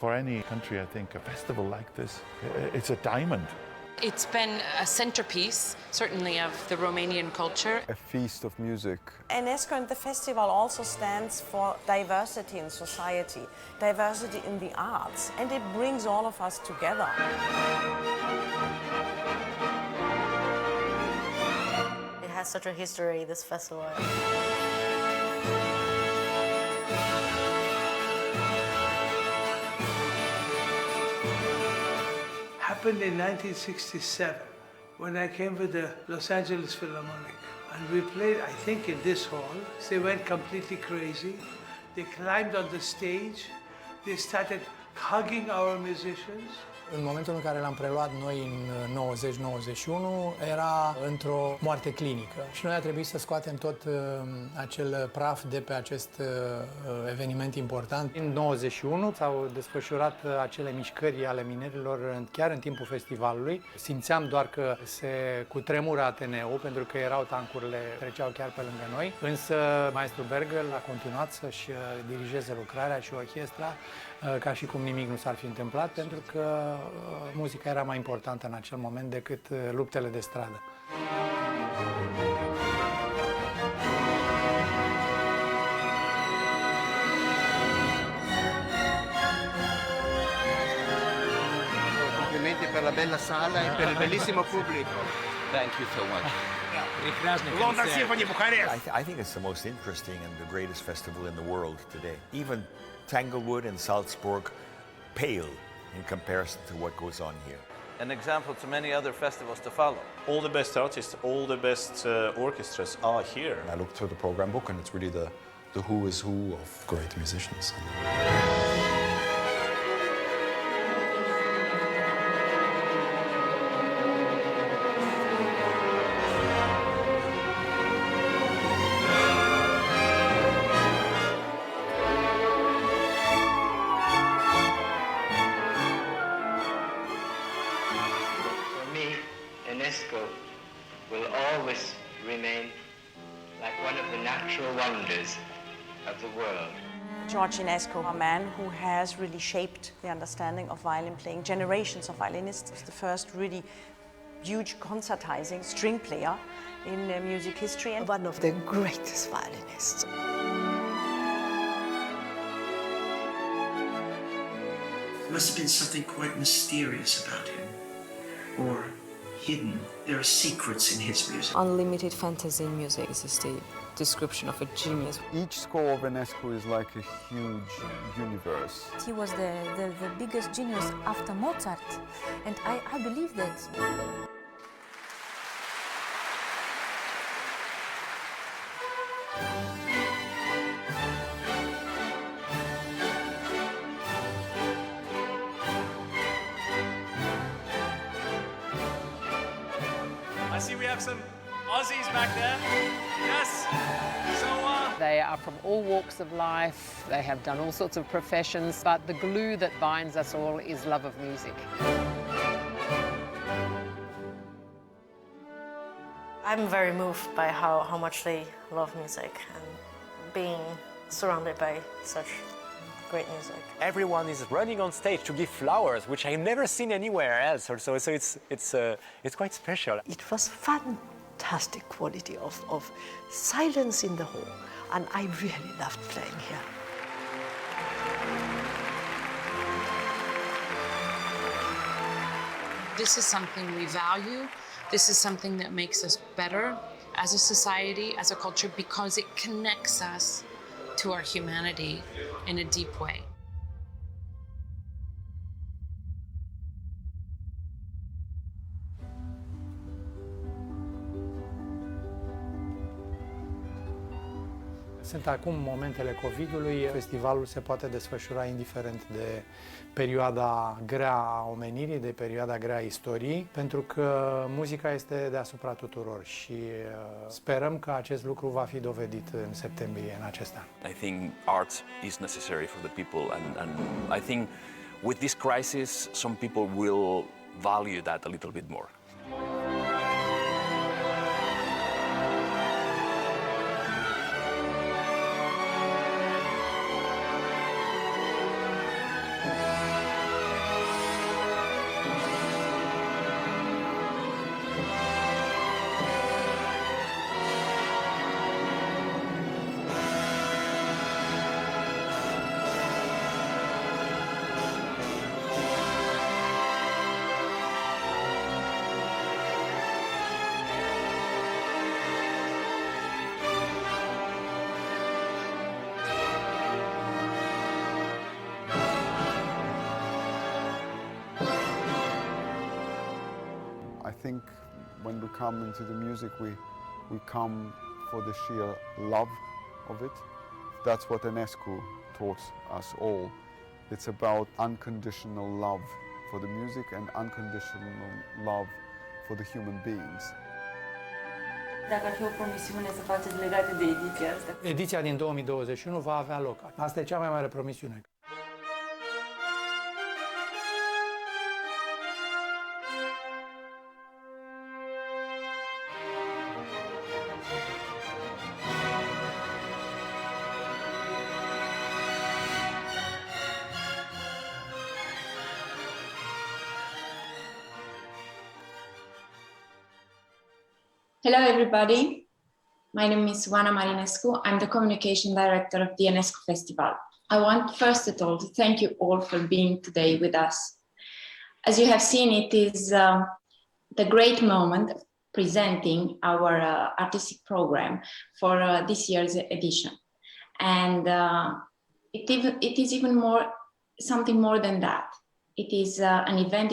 For any country, I think, a festival like this, it's a diamond. It's been a centerpiece, certainly, of the Romanian culture. A feast of music. Enescu and the festival also stands for diversity in society, diversity in the arts, and it brings all of us together. It has such a history, this festival. Happened in 1967 when I came with the Los Angeles Philharmonic, and we played, I think, in this hall. They went completely crazy. They climbed on the stage. They started hugging our musicians. În momentul în care l-am preluat noi în 90-91, era într-o moarte clinică și noi a trebuit să scoatem tot acel praf de pe acest eveniment important. În 91 s-au desfășurat acele mișcări ale minerilor chiar în timpul festivalului. Simțeam doar că se cutremură Ateneul, pentru că erau tancurile, treceau chiar pe lângă noi, însă maestru Bergel a continuat să-și dirigeze lucrarea și orchestra ca și cum nimic nu s-ar fi întâmplat, pentru că muzica era mai importantă în acel moment decât luptele de stradă. Complimenti per la bella sala e per il bellissimo pubblico. Thank you so much. London Symphony Bucharest. I think it's the most interesting and the greatest festival in the world today. Even Tanglewood and Salzburg pale in comparison to what goes on here. An example to many other festivals to follow. All the best artists, all the best orchestras are here. I looked through the program book and it's really the who is who of great musicians. Enescu will always remain like one of the natural wonders of the world. George Enescu, a man who has really shaped the understanding of violin playing. Generations of violinists. He was the first really huge concertizing string player in music history. And one of the greatest violinists. There must have been something quite mysterious about him, or hidden. There are secrets in his music. Unlimited fantasy in music is just the description of a genius. Each score of Enescu is like a huge universe. He was the biggest genius after Mozart, and I believe that. I see we have some Aussies back there. Yes. So they are from all walks of life. They have done all sorts of professions, but the glue that binds us all is love of music. I'm very moved by how much they love music and being surrounded by such great music. Everyone is running on stage to give flowers, which I've never seen anywhere else. So it's quite special. It was fantastic quality of silence in the hall, and I really loved playing here. This is something we value. This is something that makes us better as a society, as a culture, because it connects us to our humanity in a deep way. Sunt acum momentele COVID-ului. Festivalul se poate desfășura indiferent de perioada grea a omenirii, de perioada grea a istoriei, pentru că muzica este deasupra tuturor și sperăm că acest lucru va fi dovedit în septembrie în acest an. I think art is necessary for the people and I think with this crisis some people will value that a little bit more. think when we come into the music, we come for the sheer love of it. That's what Enescu taught us all. It's about unconditional love for the music and unconditional love for the human beings. Dacă ar fi o promisiune să faceți legate de ediția asta? Ediția din 2021 va avea loc. Asta e cea mai mare promisiune. Hello, everybody. My name is Oana Marinescu. I'm the communication director of the Enescu Festival. I want, first of all, to thank you all for being today with us. As you have seen, it is the great moment of presenting our artistic program for this year's edition. And it is even more, something more than that. It is an event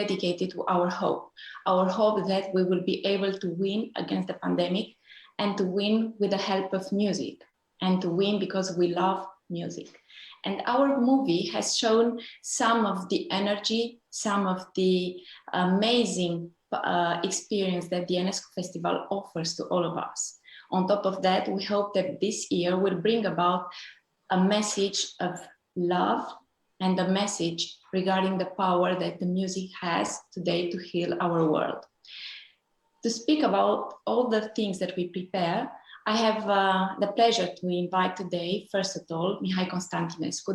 dedicated to our hope that we will be able to win against the pandemic and to win with the help of music and to win because we love music. And our movie has shown some of the energy, some of the amazing experience that the Enescu Festival offers to all of us. On top of that, we hope that this year will bring about a message of love and a message regarding the power that the music has today to heal our world. To speak about all the things that we prepare, I have the pleasure to invite today, first of all, Mihai Constantinescu,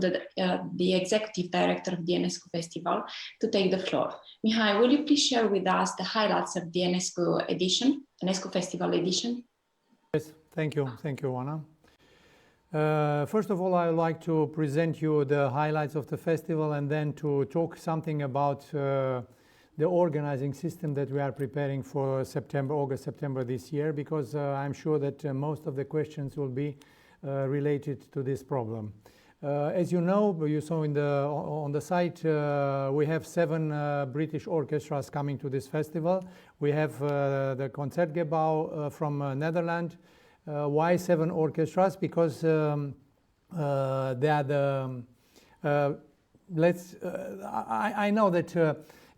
the Executive Director of the Enescu Festival, to take the floor. Mihai, will you please share with us the highlights of the Enescu Festival edition? Yes, thank you, Oana. First of all, I would like to present you the highlights of the festival and then to talk something about the organizing system that we are preparing for August, September this year, because I'm sure that most of the questions will be related to this problem. As you know, you saw on the site, we have 7 British orchestras coming to this festival. We have the Concertgebouw from Netherlands. Why 7 orchestras? Because they are the, I know that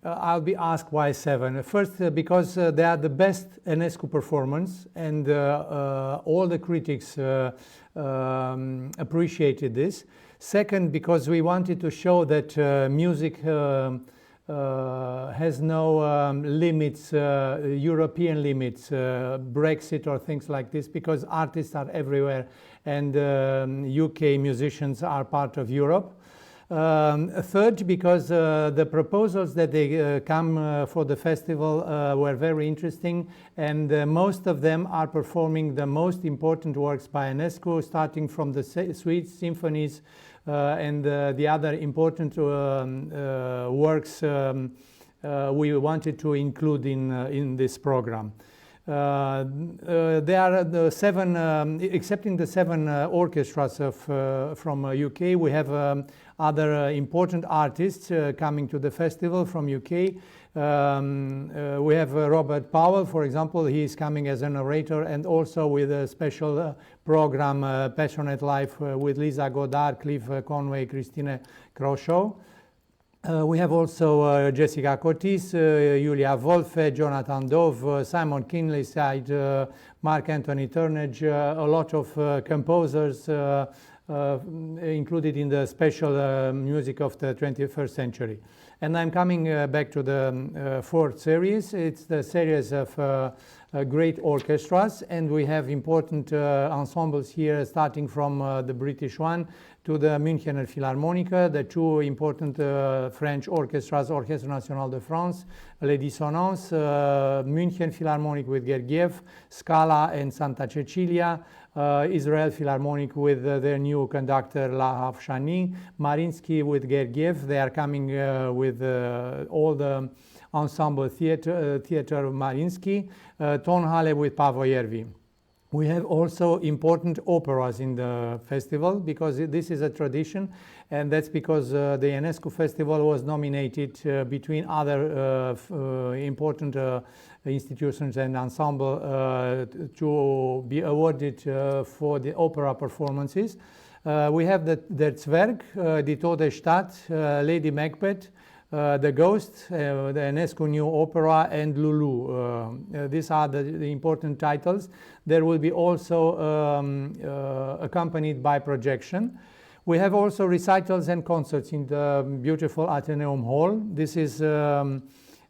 I'll be asked why 7. First, because they are the best Enescu performance, and all the critics appreciated this. Second, because we wanted to show that music has no limits, European limits, Brexit or things like this, because artists are everywhere and UK musicians are part of Europe. Third, because the proposals that they come for the festival were very interesting, and most of them are performing the most important works by Enescu, starting from the suites, symphonies, and the other important works we wanted to include in this program. There are the 7, excepting the 7 orchestras from UK, we have other important artists coming to the festival from UK. We have Robert Powell, for example. He is coming as an orator, and also with a special program, Passionate Life, with Lisa Godard, Cliff Conway, Christine Croshaw. We have also Jessica Cotis, Julia Wolfe, Jonathan Dove, Simon Kinleyside, Mark Anthony Turnage, a lot of composers included in the special music of the 21st century. And I'm coming back to the 4th series. It's the series of great orchestras, and we have important ensembles here, starting from the British one to the Münchener Philharmoniker, the 2 important French orchestras, Orchestre National de France, Les Dissonances, München Philharmonic with Gergiev, Scala and Santa Cecilia, Israel Philharmonic with their new conductor Lahav Shani, Marinsky with Gergiev. They are coming with all the ensemble theater Marinsky, Tonhalle with Pavo Järvi. We have also important operas in the festival because this is a tradition, and that's because the Enescu Festival was nominated between other important institutions and ensemble to be awarded for the opera performances. We have the Zwerg, Die Tote Stadt, Lady Macbeth, The Ghost, the Enescu New Opera, and Lulu. These are the important titles. There will be also accompanied by projection. We have also recitals and concerts in the beautiful Athenaeum Hall. This is the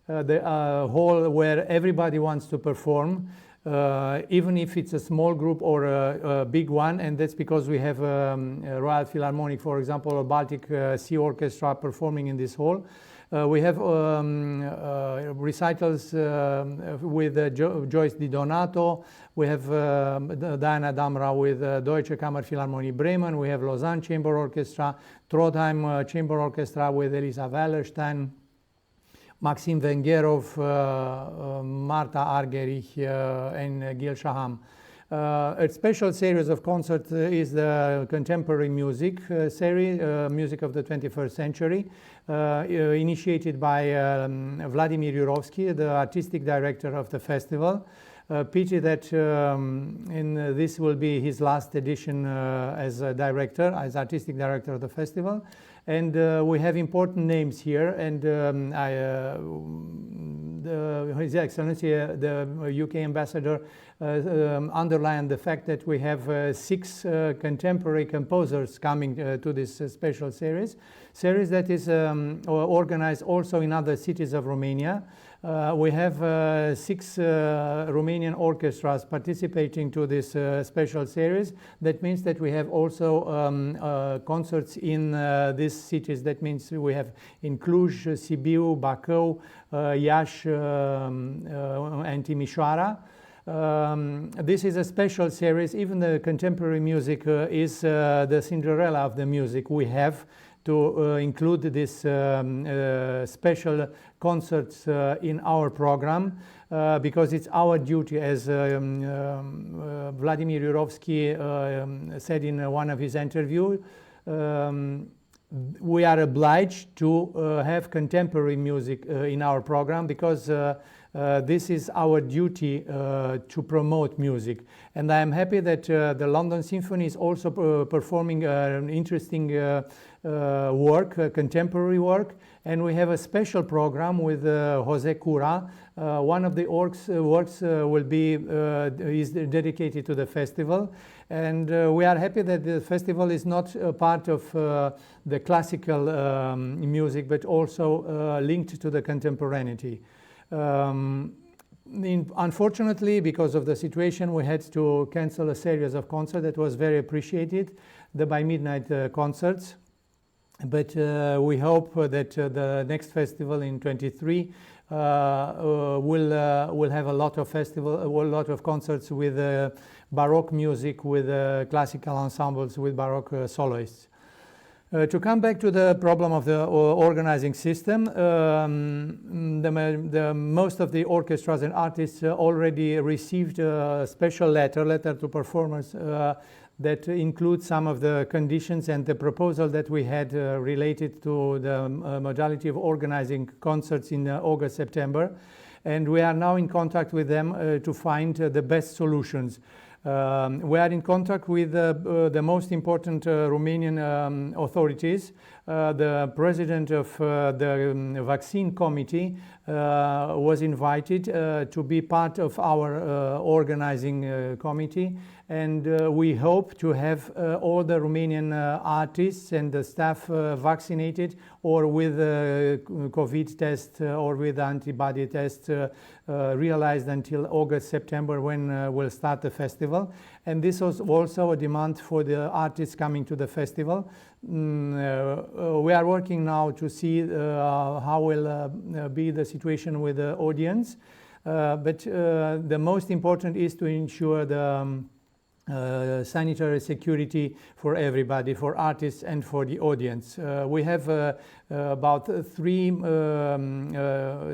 hall where everybody wants to perform, even if it's a small group or a big one, and that's because we have a Royal Philharmonic, for example, a Baltic Sea Orchestra performing in this hall. We have recitals with Joyce Di Donato. We have Diana Damrau with Deutsche Kammerphilharmonie Bremen. We have Lausanne Chamber Orchestra, Trondheim Chamber Orchestra with Elisa Wallerstein, Maxim Vengerov, Marta Argerich, and Gil Shaham. A special series of concerts is the contemporary music series, music of the 21st century, initiated by Vladimir Yurovsky, the artistic director of the festival. Pity that this will be his last edition as a director, as artistic director of the festival. And we have important names here, and His Excellency, the UK ambassador, underlined the fact that we have 6 contemporary composers coming to this special series that is organized also in other cities of Romania. We have 6 Romanian orchestras participating to this special series. That means that we have also concerts in these cities. That means we have in Cluj, Sibiu, Bacău, Iași, and Timișoara. This is a special series. Even the contemporary music is the Cinderella of the music. We have to include this special concerts in our program because it's our duty, as Vladimir Yurovsky said in one of his interviews. We are obliged to have contemporary music in our program because this is our duty to promote music. And I am happy that the London Symphony is also performing an interesting work, contemporary work, and we have a special program with Jose Cura. One of the works will be is dedicated to the festival, and we are happy that the festival is not a part of the classical music, but also linked to the contemporaneity. Unfortunately, because of the situation, we had to cancel a series of concerts that was very appreciated, the by midnight concerts. But we hope that the next festival in 23 will have a lot of concerts with Baroque music, with classical ensembles, with Baroque soloists. To come back to the problem of the organizing system, most of the orchestras and artists already received a special letter to performers that includes some of the conditions and the proposal that we had related to the modality of organizing concerts in August, September. And we are now in contact with them to find the best solutions. We are in contact with the most important Romanian authorities. The president of the vaccine committee was invited to be part of our organizing committee, and we hope to have all the Romanian artists and the staff vaccinated or with COVID test or with antibody test realized until August, September, when we'll start the festival. And this was also a demand for the artists coming to the festival. We are working now to see how will be the situation with the audience. But the most important is to ensure the sanitary security for everybody, for artists and for the audience. We have about 3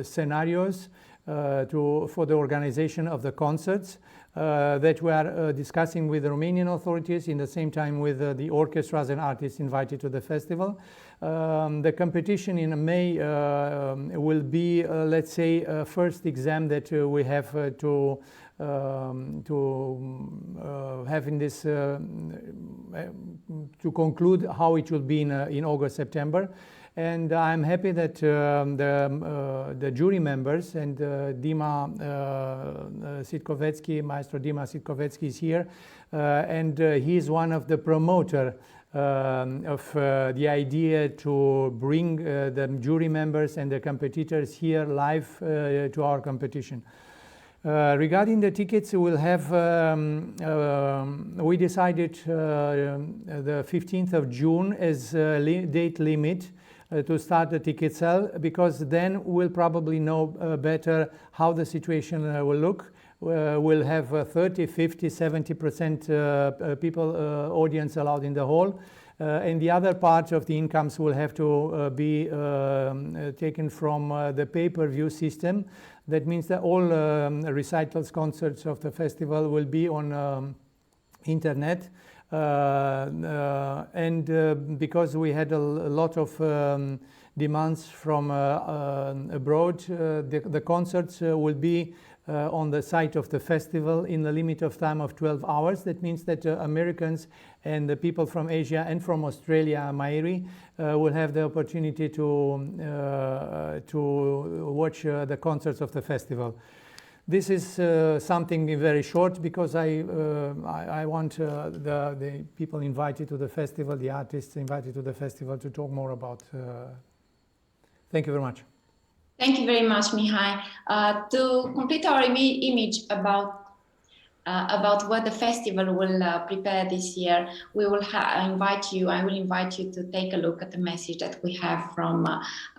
scenarios for the organization of the concerts. that we are discussing with the Romanian authorities, in the same time with the orchestras and artists invited to the festival. The competition in May will be, let's say, a first exam that we have to have in this, to conclude how it will be in August, September. And I'm happy that the jury members and Maestro Dima Sitkovetsky is here, and he is one of the promoter of the idea to bring the jury members and the competitors here live to our competition. Regarding the tickets, we'll have, we decided the 15th of June as date limit to start the ticket sale, because then we'll probably know better how the situation will look. We'll have 30, 50, 70% people, audience allowed in the hall. And the other part of the incomes will have to be taken from the pay-per-view system. That means that all recitals, concerts of the festival will be on internet. And because we had a lot of demands from abroad, the concerts will be on the site of the festival in the limit of time of 12 hours. That means that Americans and the people from Asia and from Australia, Mairi, will have the opportunity to watch the concerts of the festival. This is something very short, because I want the people invited to the festival, the artists invited to the festival, to talk more about. Thank you very much. Thank you very much, Mihai. To complete our image about what the festival will prepare this year, we will I will invite you to take a look at the message that we have from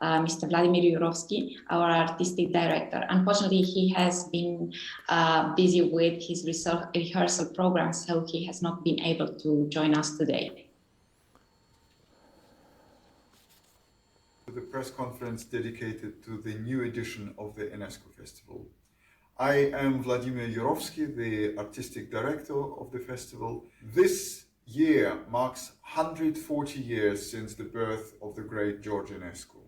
Mr. Vladimir Yurovsky, our artistic director. Unfortunately, he has been busy with his rehearsal program, so he has not been able to join us today. The press conference dedicated to the new edition of the Enescu Festival. I am Vladimir Yurovsky, the artistic director of the festival. This year marks 140 years since the birth of the great George Enescu.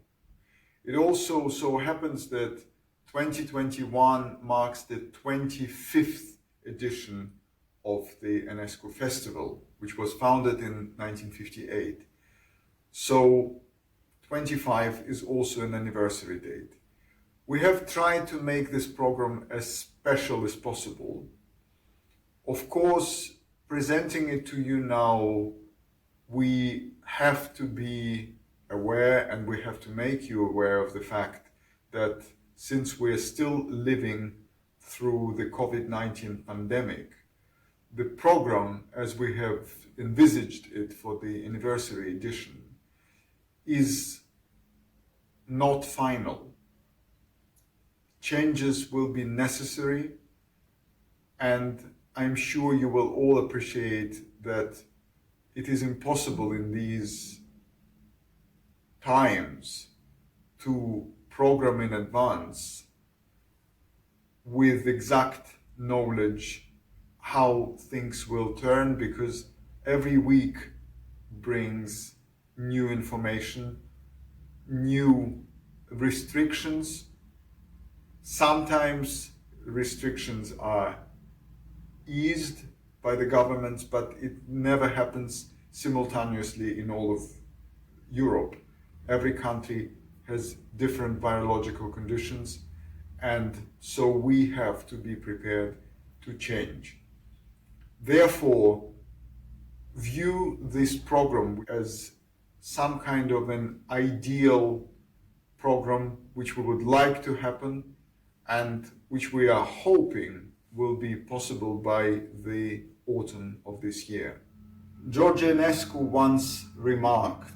It also so happens that 2021 marks the 25th edition of the Enescu Festival, which was founded in 1958. So 25 is also an anniversary date. We have tried to make this program as special as possible. Of course, presenting it to you now, we have to be aware, and we have to make you aware of the fact that since we're still living through the COVID-19 pandemic, the program, as we have envisaged it for the anniversary edition, is not final. Changes will be necessary, and I'm sure you will all appreciate that it is impossible in these times to program in advance with exact knowledge how things will turn, because every week brings new information, new restrictions. Sometimes restrictions are eased by the governments, but it never happens simultaneously in all of Europe. Every country has different virological conditions, and so we have to be prepared to change. Therefore, view this program as some kind of an ideal program which we would like to happen and which we are hoping will be possible by the autumn of this year. George Enescu once remarked,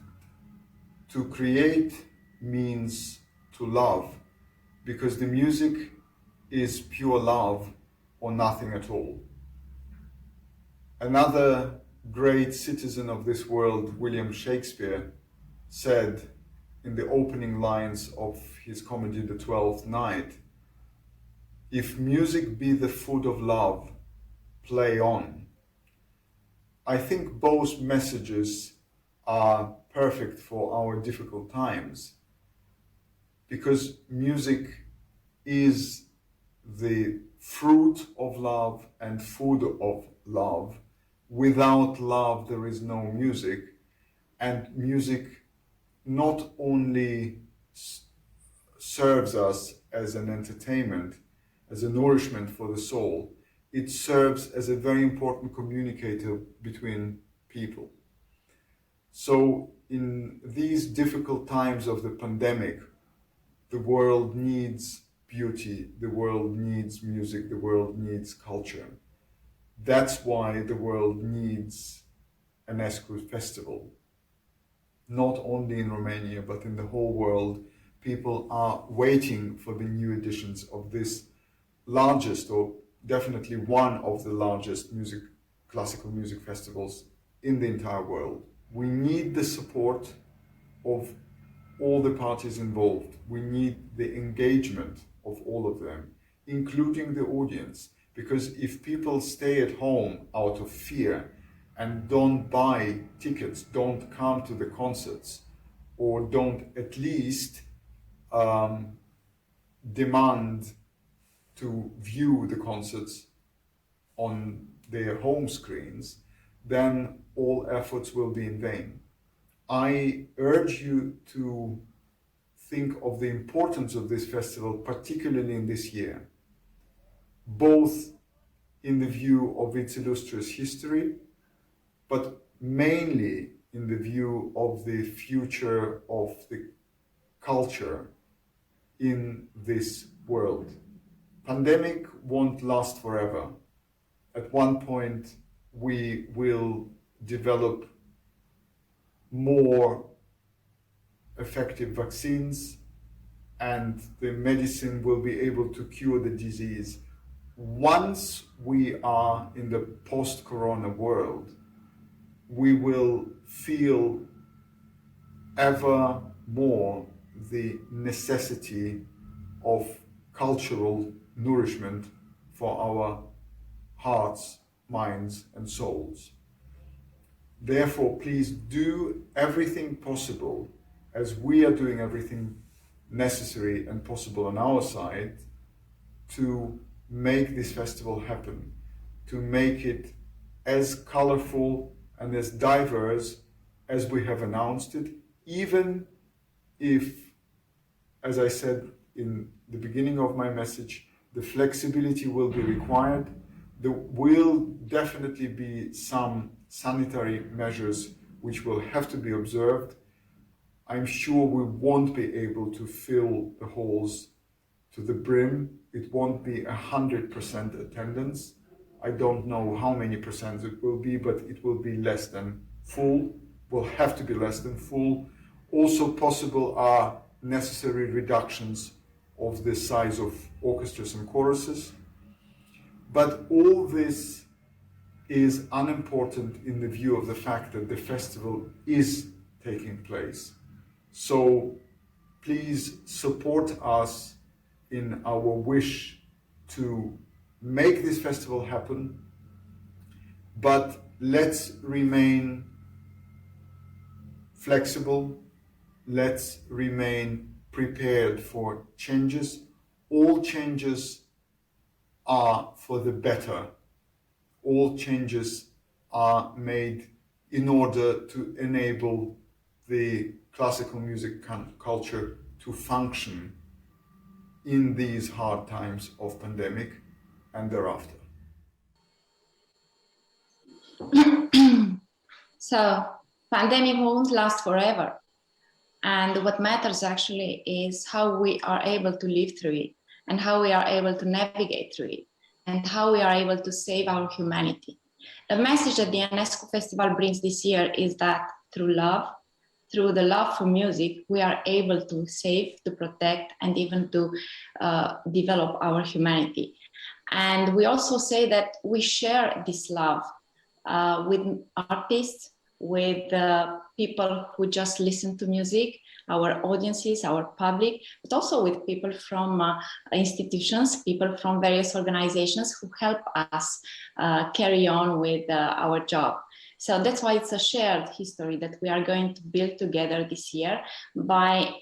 "To create means to love, because the music is pure love or nothing at all." Another great citizen of this world, William Shakespeare, said in the opening lines of his comedy The Twelfth Night, "If music be the food of love, play on. I think both messages are perfect for our difficult times, because music is the fruit of love and food of love. Without love, there is no music. And music not only serves us as an entertainment, as a nourishment for the soul, it serves as a very important communicator between people. So in these difficult times of the pandemic, the world needs beauty, the world needs music, the world needs culture. That's why the world needs an Enescu Festival. Not only in Romania, but in the whole world, people are waiting for the new editions of this largest, or definitely one of the largest classical music festivals in the entire world. We need the support of all the parties involved. We need the engagement of all of them, including the audience. Because if people stay at home out of fear and don't buy tickets, don't come to the concerts, or don't at least demand to view the concerts on their home screens, then all efforts will be in vain. I urge you to think of the importance of this festival, particularly in this year, both in the view of its illustrious history, but mainly in the view of the future of the culture in this world. Pandemic won't last forever. At one point, we will develop more effective vaccines, and the medicine will be able to cure the disease. Once we are in the post-corona world, we will feel ever more the necessity of cultural nourishment for our hearts, minds, and souls. Therefore, please do everything possible, as we are doing everything necessary and possible on our side, to make this festival happen, to make it as colorful and as diverse as we have announced it, even if, as I said in the beginning of my message, the flexibility will be required. There will definitely be some sanitary measures which will have to be observed. I'm sure we won't be able to fill the halls to the brim. It won't be 100% attendance. I don't know how many percent it will be, but it will be less than full, will have to be less than full. Also possible are necessary reductions of the size of orchestras and choruses. But all this is unimportant in the view of the fact that the festival is taking place. So please support us in our wish to make this festival happen, but let's remain flexible, let's remain prepared for changes. All changes are for the better. All changes are made in order to enable the classical music culture to function in these hard times of pandemic and thereafter. So, pandemic won't last forever. And what matters actually is how we are able to live through it, and how we are able to navigate through it, and how we are able to save our humanity. The message that the Enescu Festival brings this year is that through love, through the love for music, we are able to save, to protect, and even to develop our humanity. And we also say that we share this love with artists, with people who just listen to music, our audiences, our public, but also with people from institutions, people from various organizations who help us carry on with our job. So that's why it's a shared history that we are going to build together this year by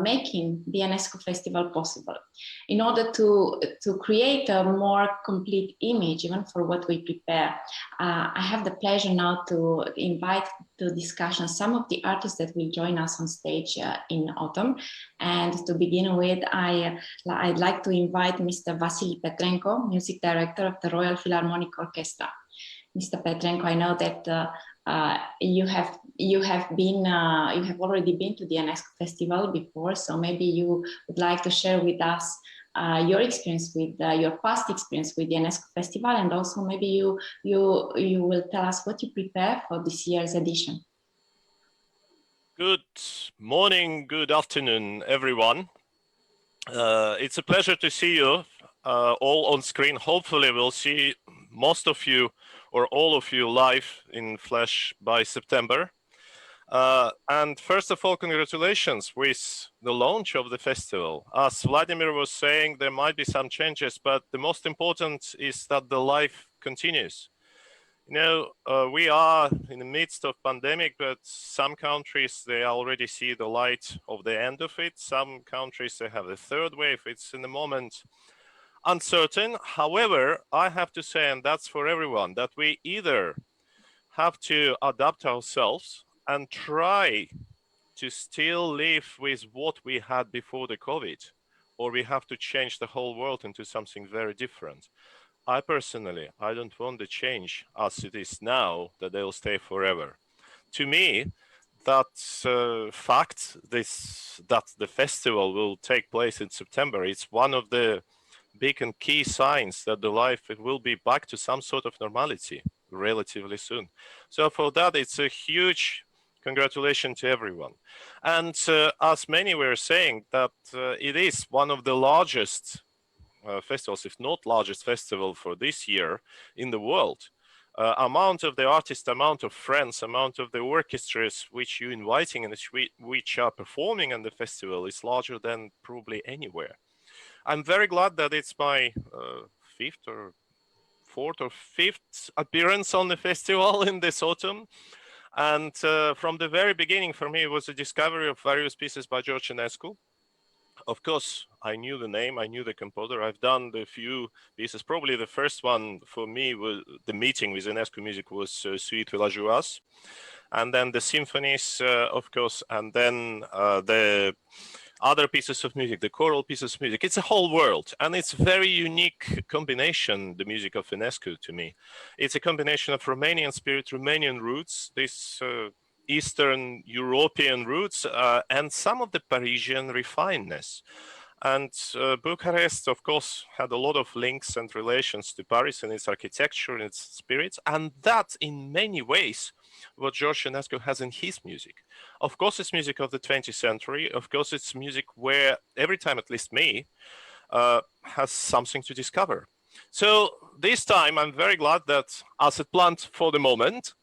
making the Enescu Festival possible. In order to create a more complete image, even for what we prepare, I have the pleasure now to invite to discussion some of the artists that will join us on stage in autumn. And to begin with, I'd like to invite Mr. Vasily Petrenko, Music Director of the Royal Philharmonic Orchestra. Mr. Petrenko, I know that you have already been to the Enescu Festival before, so maybe you would like to share with us your experience with your past experience with the Enescu Festival, and also maybe you will tell us what you prepare for this year's edition. Good morning, good afternoon, everyone. It's a pleasure to see you all on screen. Hopefully, we'll see most of you or all of you live in flesh by September. And first of all, congratulations with the launch of the festival. As Vladimir was saying, there might be some changes, but the most important is that the life continues. You know, we are in the midst of pandemic, but some countries, they already see the light of the end of it. Some countries, they have the third wave. It's in the moment uncertain. However, I have to say, and that's for everyone, that we either have to adapt ourselves and try to still live with what we had before the COVID, or we have to change the whole world into something very different. I personally, I don't want the change as it is now, that they'll stay forever. To me, that fact, that the festival will take place in September, it's one of the big and key signs that the life it will be back to some sort of normality relatively soon. So for that, it's a huge congratulations to everyone. And as many were saying, that it is one of the largest festivals, if not largest festival for this year in the world. Amount of the artists, amount of friends, amount of the orchestras which you're inviting and which are performing in the festival is larger than probably anywhere. I'm very glad that it's my fourth or fifth appearance on the festival in this autumn. And from the very beginning, for me, it was a discovery of various pieces by George Enescu. Of course, I knew the name, I knew the composer. I've done the few pieces. Probably the first one for me was the meeting with Enescu music was Suite Villageoise. And then the symphonies, of course, and then the other pieces of music, the choral pieces of music. It's a whole world, and it's a very unique combination, the music of Enescu to me. It's a combination of Romanian spirit, Romanian roots, this Eastern European roots, and some of the Parisian refinedness. And Bucharest, of course, had a lot of links and relations to Paris and its architecture and its spirits, and that in many ways what George Enescu has in his music. Of course, it's music of the 20th century. Of course, it's music where every time, at least me, has something to discover. So this time, I'm very glad that, as it planned for the moment,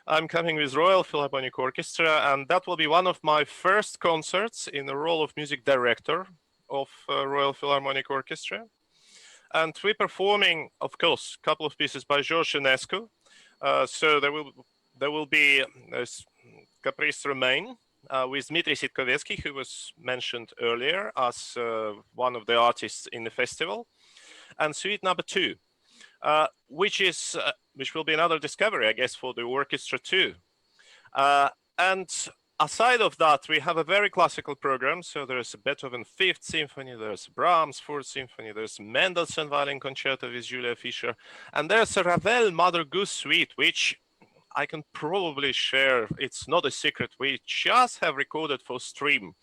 I'm coming with Royal Philharmonic Orchestra, and that will be one of my first concerts in the role of music director of Royal Philharmonic Orchestra. And we're performing, of course, a couple of pieces by George Enescu. So there will be Caprice Romain with Dmitri Sitkovetsky, who was mentioned earlier as one of the artists in the festival, and Suite number 2, which will be another discovery, I guess, for the orchestra too. And aside of that, we have a very classical program. So there's a Beethoven 5th Symphony, there's Brahms 4th Symphony, there's Mendelssohn Violin Concerto with Julia Fischer, and there's a Ravel Mother Goose Suite, which I can probably share. It's not a secret. We just have recorded for stream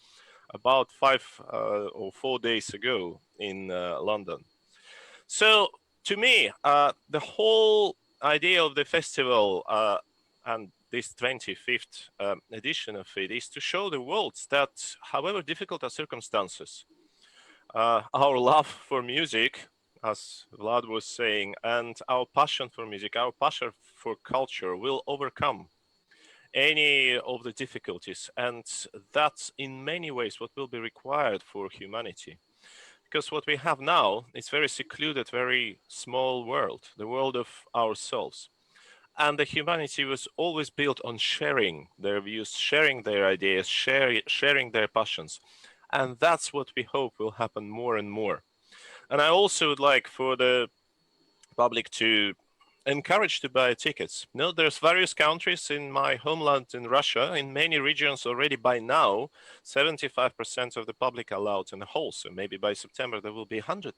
about 5 or 4 days ago in London. So to me, the whole idea of the festival and this 25th edition of it is to show the world that however difficult our circumstances, our love for music, as Vlad was saying, and our passion for music, our passion for culture will overcome any of the difficulties. And that's in many ways what will be required for humanity. Because what we have now is very secluded, very small world, the world of ourselves. And the humanity was always built on sharing their views, sharing their ideas, sharing their passions. And that's what we hope will happen more and more. And I also would like for the public to encourage to buy tickets. No, there's various countries in my homeland in Russia, in many regions already by now, 75% of the public allowed in the halls. So maybe by September there will be 100%.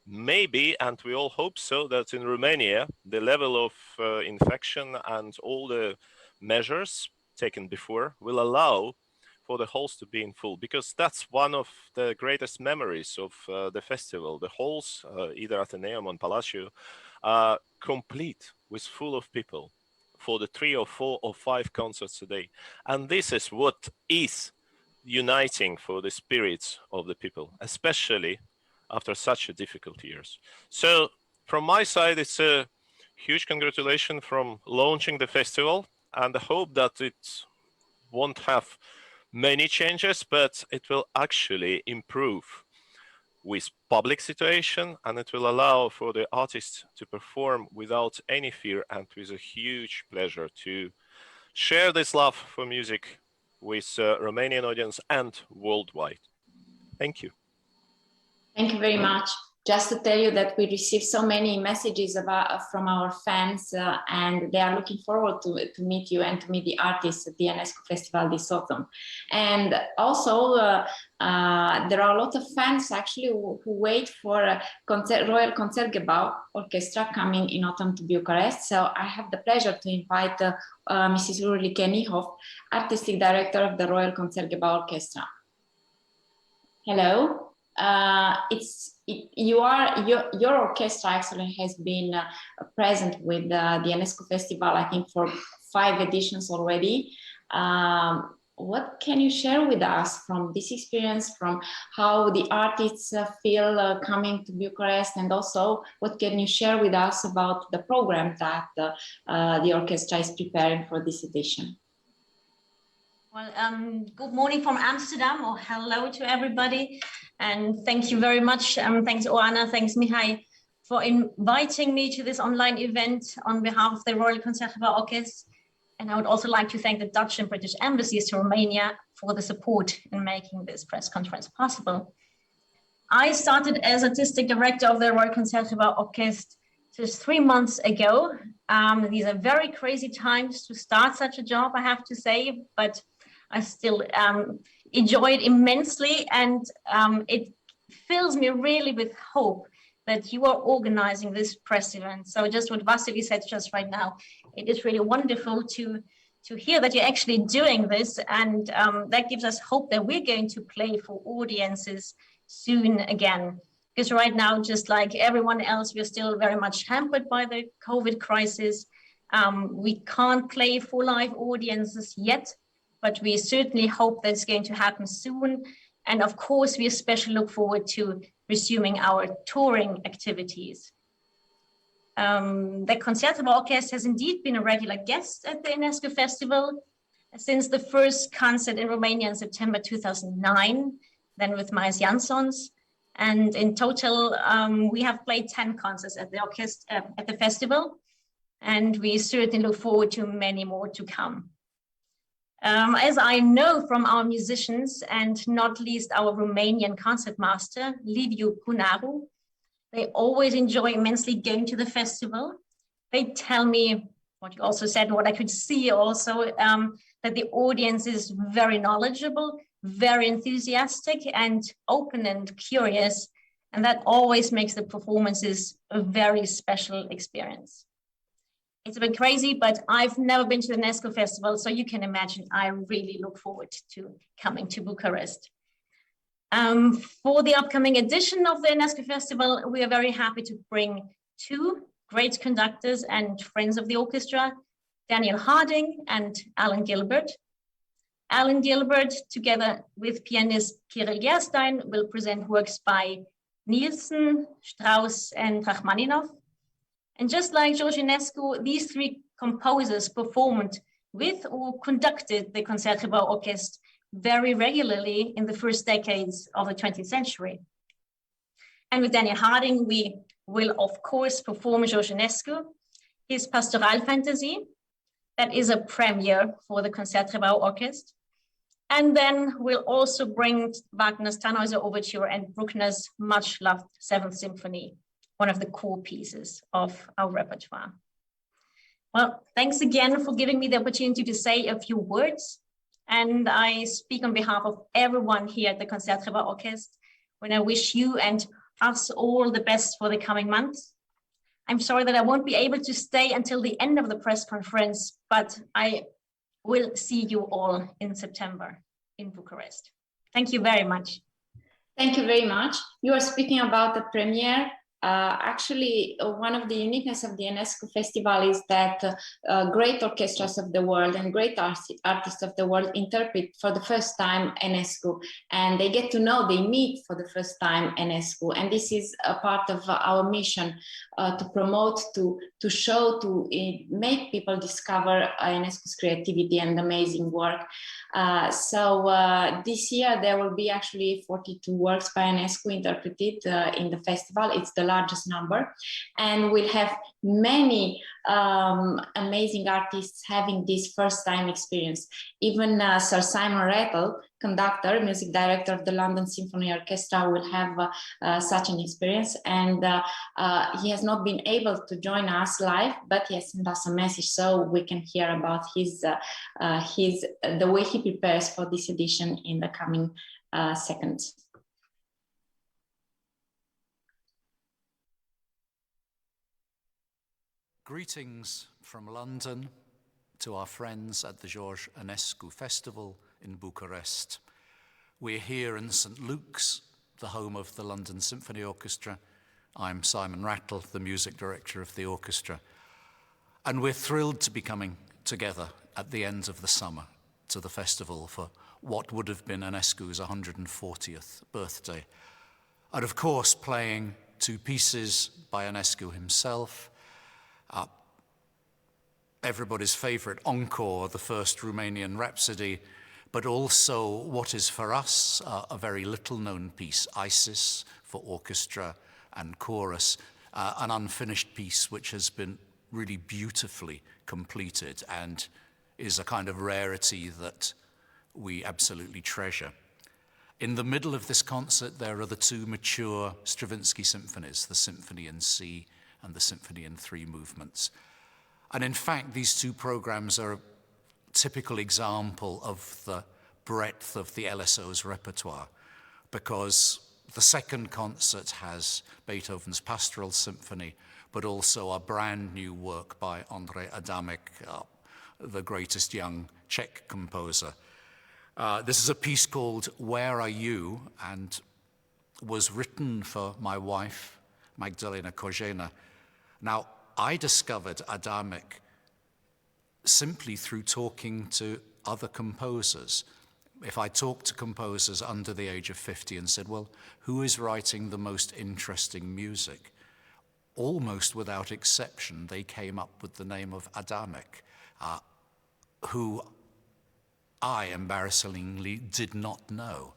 Maybe, and we all hope so, that in Romania, the level of infection and all the measures taken before will allow for the halls to be in full, because that's one of the greatest memories of the festival. The halls, either Athenaeum or Palacio, complete with full of people for the 3 or 4 or 5 concerts a day. And this is what is uniting for the spirits of the people, especially after such a difficult years. So from my side, it's a huge congratulations from launching the festival, and I hope that it won't have many changes, but it will actually improve with public situation, and it will allow for the artists to perform without any fear and with a huge pleasure to share this love for music with Romanian audience and worldwide. Thank you. Thank you very much. Just to tell you that we received so many messages from our fans and they are looking forward to meet you and to meet the artists at the Enescu Festival this autumn. And also there are a lot of fans actually who wait for Royal Concertgebouw Orchestra coming in autumn to Bucharest. So I have the pleasure to invite Mrs. Ulrike Niehoff, Artistic Director of the Royal Concertgebouw Orchestra. Hello. Your orchestra actually has been present with the Enescu Festival, I think, for 5 editions already. What can you share with us from this experience, from how the artists feel coming to Bucharest, and also what can you share with us about the program that the orchestra is preparing for this edition? Well, good morning from Amsterdam, or hello to everybody. And thank you very much. Thanks, Oana, thanks, Mihai, for inviting me to this online event on behalf of the Royal Concertgebouw Orchestra. And I would also like to thank the Dutch and British embassies to Romania for the support in making this press conference possible. I started as artistic director of the Royal Concertgebouw Orchestra just 3 months ago. These are very crazy times to start such a job, I have to say, but I still enjoy it immensely, and it fills me really with hope that you are organizing this press event. So just what Vasily said just right now, it is really wonderful to hear that you're actually doing this, and that gives us hope that we're going to play for audiences soon again. Because right now, just like everyone else, we're still very much hampered by the COVID crisis. We can't play for live audiences yet, but we certainly hope that's going to happen soon. And of course, we especially look forward to resuming our touring activities. The Concertgebouw Orchestra has indeed been a regular guest at the Enescu Festival since the first concert in Romania in September 2009, then with Miles Jansons. And in total, we have played 10 concerts at the orchestra at the festival, and we certainly look forward to many more to come. As I know from our musicians, and not least our Romanian concertmaster, Liviu Cunaru, they always enjoy immensely going to the festival. They tell me, what you also said, what I could see also, that the audience is very knowledgeable, very enthusiastic, and open and curious. And that always makes the performances a very special experience. It's a bit crazy, but I've never been to the Enescu Festival, so you can imagine I really look forward to coming to Bucharest. For the upcoming edition of the Enescu Festival, we are very happy to bring 2 great conductors and friends of the orchestra, Daniel Harding and Alan Gilbert. Alan Gilbert, together with pianist Kirill Gerstein, will present works by Nielsen, Strauss, and Rachmaninoff. And just like George Enescu, these 3 composers performed with or conducted the Concertgebouw Orchestra very regularly in the first decades of the 20th century. And with Daniel Harding, we will of course perform George Enescu, his Pastoral Fantasy. That is a premiere for the Concertgebouw Orchestra. And then we'll also bring Wagner's Tannhäuser Overture and Bruckner's much loved Seventh Symphony, one of the core pieces of our repertoire. Well, thanks again for giving me the opportunity to say a few words. And I speak on behalf of everyone here at the Concertgebouw Orchestra when I wish you and us all the best for the coming months. I'm sorry that I won't be able to stay until the end of the press conference, but I will see you all in September in Bucharest. Thank you very much. Thank you very much. You are speaking about the premiere. Actually, one of the uniqueness of the Enescu Festival is that great orchestras of the world and great artists of the world interpret for the first time Enescu, and they get to know, they meet for the first time Enescu. And this is a part of our mission to promote, to show, to make people discover Enescu's creativity and amazing work. So this year there will be actually 42 works by Enescu interpreted in the festival. It's the largest number, and we'll have many amazing artists having this first time experience. Even Sir Simon Rattle, conductor, music director of the London Symphony Orchestra, will have such an experience, and he has not been able to join us live, but he has sent us a message so we can hear about the way he prepares for this edition in the coming seconds. Greetings from London to our friends at the George Enescu Festival in Bucharest. We're here in St. Luke's, the home of the London Symphony Orchestra. I'm Simon Rattle, the music director of the orchestra. And we're thrilled to be coming together at the end of the summer to the festival for what would have been Enescu's 140th birthday. And of course, playing two pieces by Enescu himself, everybody's favorite encore, the first Romanian Rhapsody, but also what is for us a very little known piece, Isis, for orchestra and chorus, an unfinished piece which has been really beautifully completed and is a kind of rarity that we absolutely treasure. In the middle of this concert, there are the two mature Stravinsky symphonies, the Symphony in C and the Symphony in 3 movements. And in fact, these two programs are a typical example of the breadth of the LSO's repertoire, because the second concert has Beethoven's Pastoral Symphony, but also a brand new work by Ondřej Adamek, the greatest young Czech composer. This is a piece called Where Are You, and was written for my wife, Magdalena Kožena. Now, I discovered Adamek simply through talking to other composers. If I talked to composers under the age of 50 and said, well, who is writing the most interesting music? Almost without exception, they came up with the name of Adamek, who I embarrassingly did not know.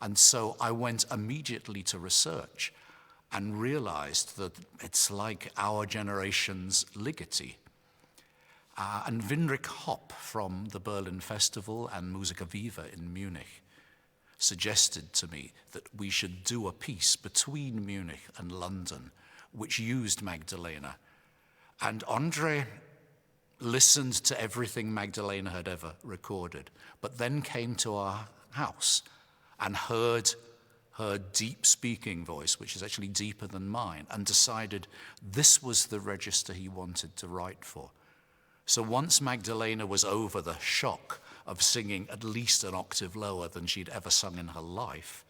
And so I went immediately to research and realized that it's like our generation's Ligeti. And Winrich Hopp from the Berlin Festival and Musica Viva in Munich suggested to me that we should do a piece between Munich and London which used Magdalena. And Ondřej listened to everything Magdalena had ever recorded, but then came to our house and heard her deep speaking voice, which is actually deeper than mine, and decided this was the register he wanted to write for. So once Magdalena was over the shock of singing at least an octave lower than she'd ever sung in her life,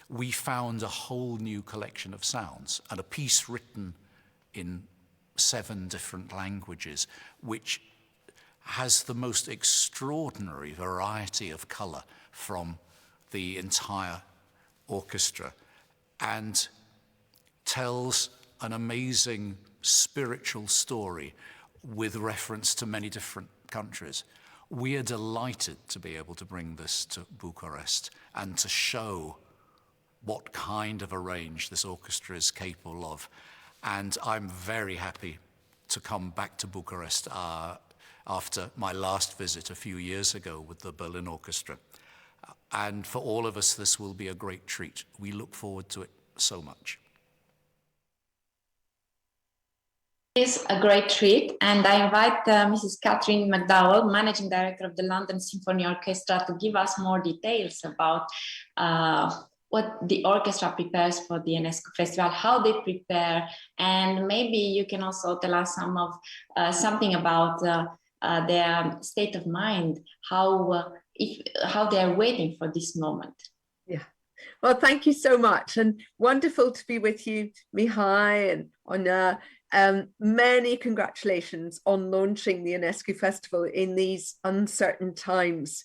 we found a whole new collection of sounds and a piece written in 7 different languages, which has the most extraordinary variety of color from the entire orchestra and tells an amazing spiritual story with reference to many different countries. We are delighted to be able to bring this to Bucharest and to show what kind of a range this orchestra is capable of. And I'm very happy to come back to Bucharest after my last visit a few years ago with the Berlin Orchestra. And for all of us, this will be a great treat. We look forward to it so much. It's a great treat, and I invite Mrs. Kathryn McDowell, Managing Director of the London Symphony Orchestra, to give us more details about what the orchestra prepares for the Enescu Festival, how they prepare, and maybe you can also tell us something about their state of mind, how they are waiting for this moment. Yeah. Well, thank you so much, and wonderful to be with you, Mihai and Oana. Many congratulations on launching the Enescu Festival in these uncertain times.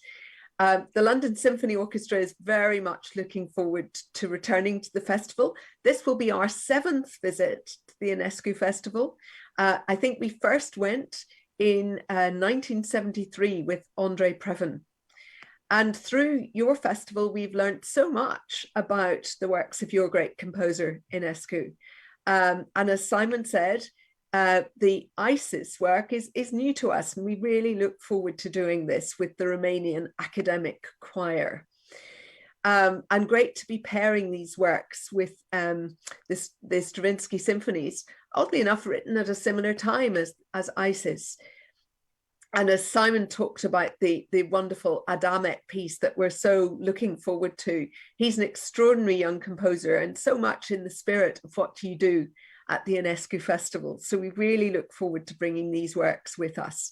The London Symphony Orchestra is very much looking forward to returning to the festival. This will be our 7th visit to the Enescu Festival. I think we first went in 1973 with Andrei Previn. And through your festival, we've learned so much about the works of your great composer, Enescu. And as Simon said, the ISIS work is new to us, and we really look forward to doing this with the Romanian academic choir. And great to be pairing these works with the Stravinsky symphonies, oddly enough written at a similar time as ISIS. And as Simon talked about the wonderful Adamek piece that we're so looking forward to, he's an extraordinary young composer and so much in the spirit of what you do at the Enescu Festival. So we really look forward to bringing these works with us.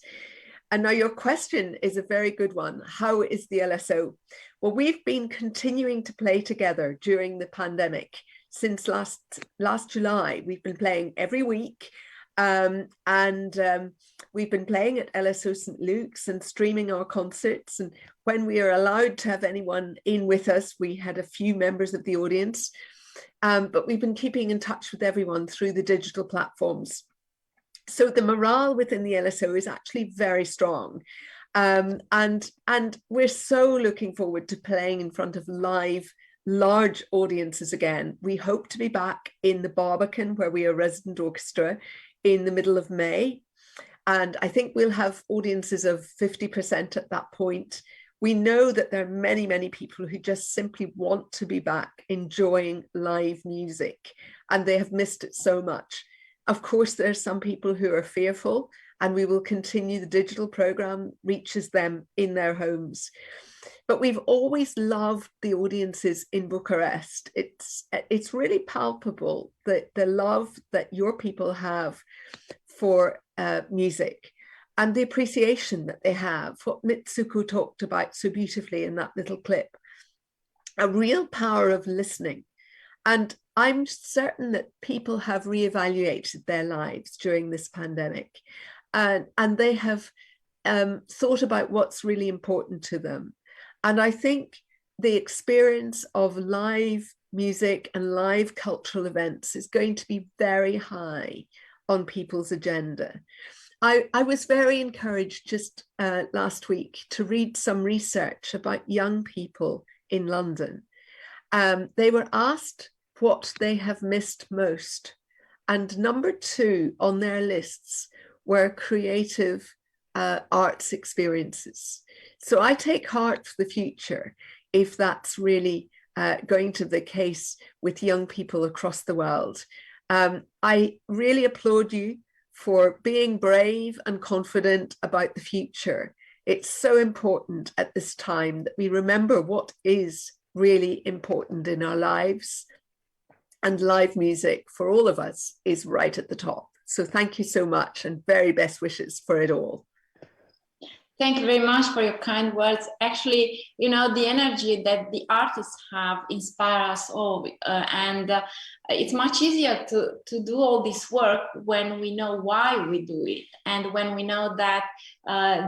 And now your question is a very good one. How is the LSO? Well, we've been continuing to play together during the pandemic. Since last July, we've been playing every week. We've been playing at LSO St. Luke's and streaming our concerts. And when we are allowed to have anyone in with us, we had a few members of the audience. But we've been keeping in touch with everyone through the digital platforms. So the morale within the LSO is actually very strong. And we're so looking forward to playing in front of live, large audiences again. We hope to be back in the Barbican, where we are resident orchestra, in the middle of May. And I think we'll have audiences of 50% at that point. We know that there are many, many people who just simply want to be back enjoying live music, and they have missed it so much. Of course, there are some people who are fearful, and we will continue. The digital program reaches them in their homes. But we've always loved the audiences in Bucharest. It's really palpable, that the love that your people have for music and the appreciation that they have, what Mitsuko talked about so beautifully in that little clip, a real power of listening. And I'm certain that people have reevaluated their lives during this pandemic, and they have thought about what's really important to them. And I think the experience of live music and live cultural events is going to be very high on people's agenda. I was very encouraged just last week to read some research about young people in London. They were asked what they have missed most. And number 2 on their lists were creative arts experiences. So I take heart for the future if that's really going to be the case with young people across the world. I really applaud you for being brave and confident about the future. It's so important at this time that we remember what is really important in our lives, and live music for all of us is right at the top. So thank you so much, and very best wishes for it all. Thank you very much for your kind words. Actually, you know, the energy that the artists have inspire us all. And it's much easier to do all this work when we know why we do it. And when we know that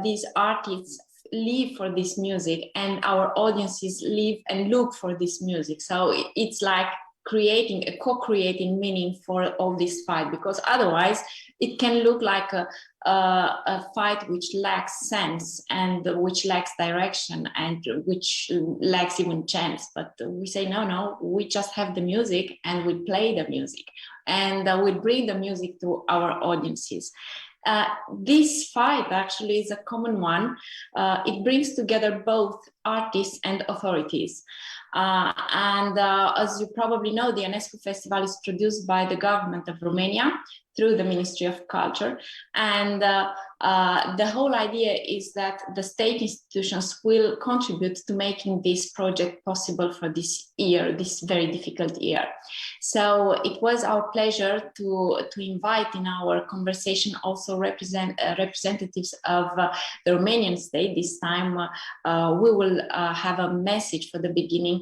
these artists live for this music and our audiences live and look for this music. So it's like creating a co-creating meaning for all this fight, because otherwise it can look like a fight which lacks sense and which lacks direction and which lacks even chance. But we say no, we just have the music and we play the music and we bring the music to our audiences. This fight actually is a common one. It brings together both artists and authorities. As you probably know, the Enescu Festival is produced by the government of Romania through the Ministry of Culture. And the whole idea is that the state institutions will contribute to making this project possible for this year, this very difficult year. So it was our pleasure to invite in our conversation also representatives of the Romanian state. This time we will have a message for the beginning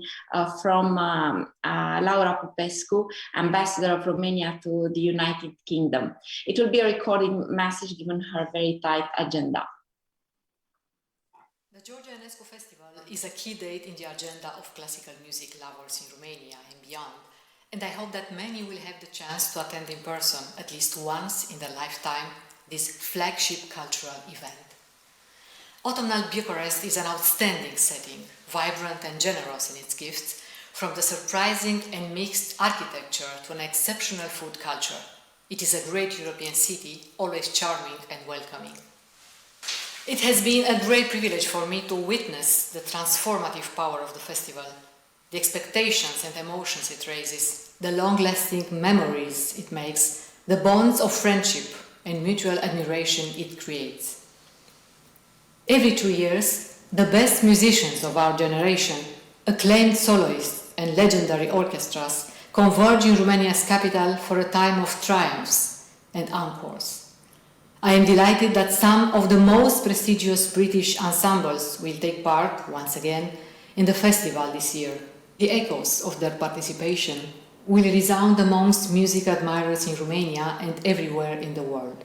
from Laura Popescu, Ambassador of Romania to the United Kingdom. It will be a recording message given her very tight agenda. The George Enescu Festival is a key date in the agenda of classical music lovers in Romania and beyond, and I hope that many will have the chance to attend in person at least once in their lifetime this flagship cultural event. Autumnal Bucharest is an outstanding setting, vibrant and generous in its gifts, from the surprising and mixed architecture to an exceptional food culture. It is a great European city, always charming and welcoming. It has been a great privilege for me to witness the transformative power of the festival, the expectations and emotions it raises, the long-lasting memories it makes, the bonds of friendship and mutual admiration it creates. Every 2 years, the best musicians of our generation, acclaimed soloists and legendary orchestras, converge in Romania's capital for a time of triumphs and encores. I am delighted that some of the most prestigious British ensembles will take part, once again, in the festival this year. The echoes of their participation will resound amongst music admirers in Romania and everywhere in the world.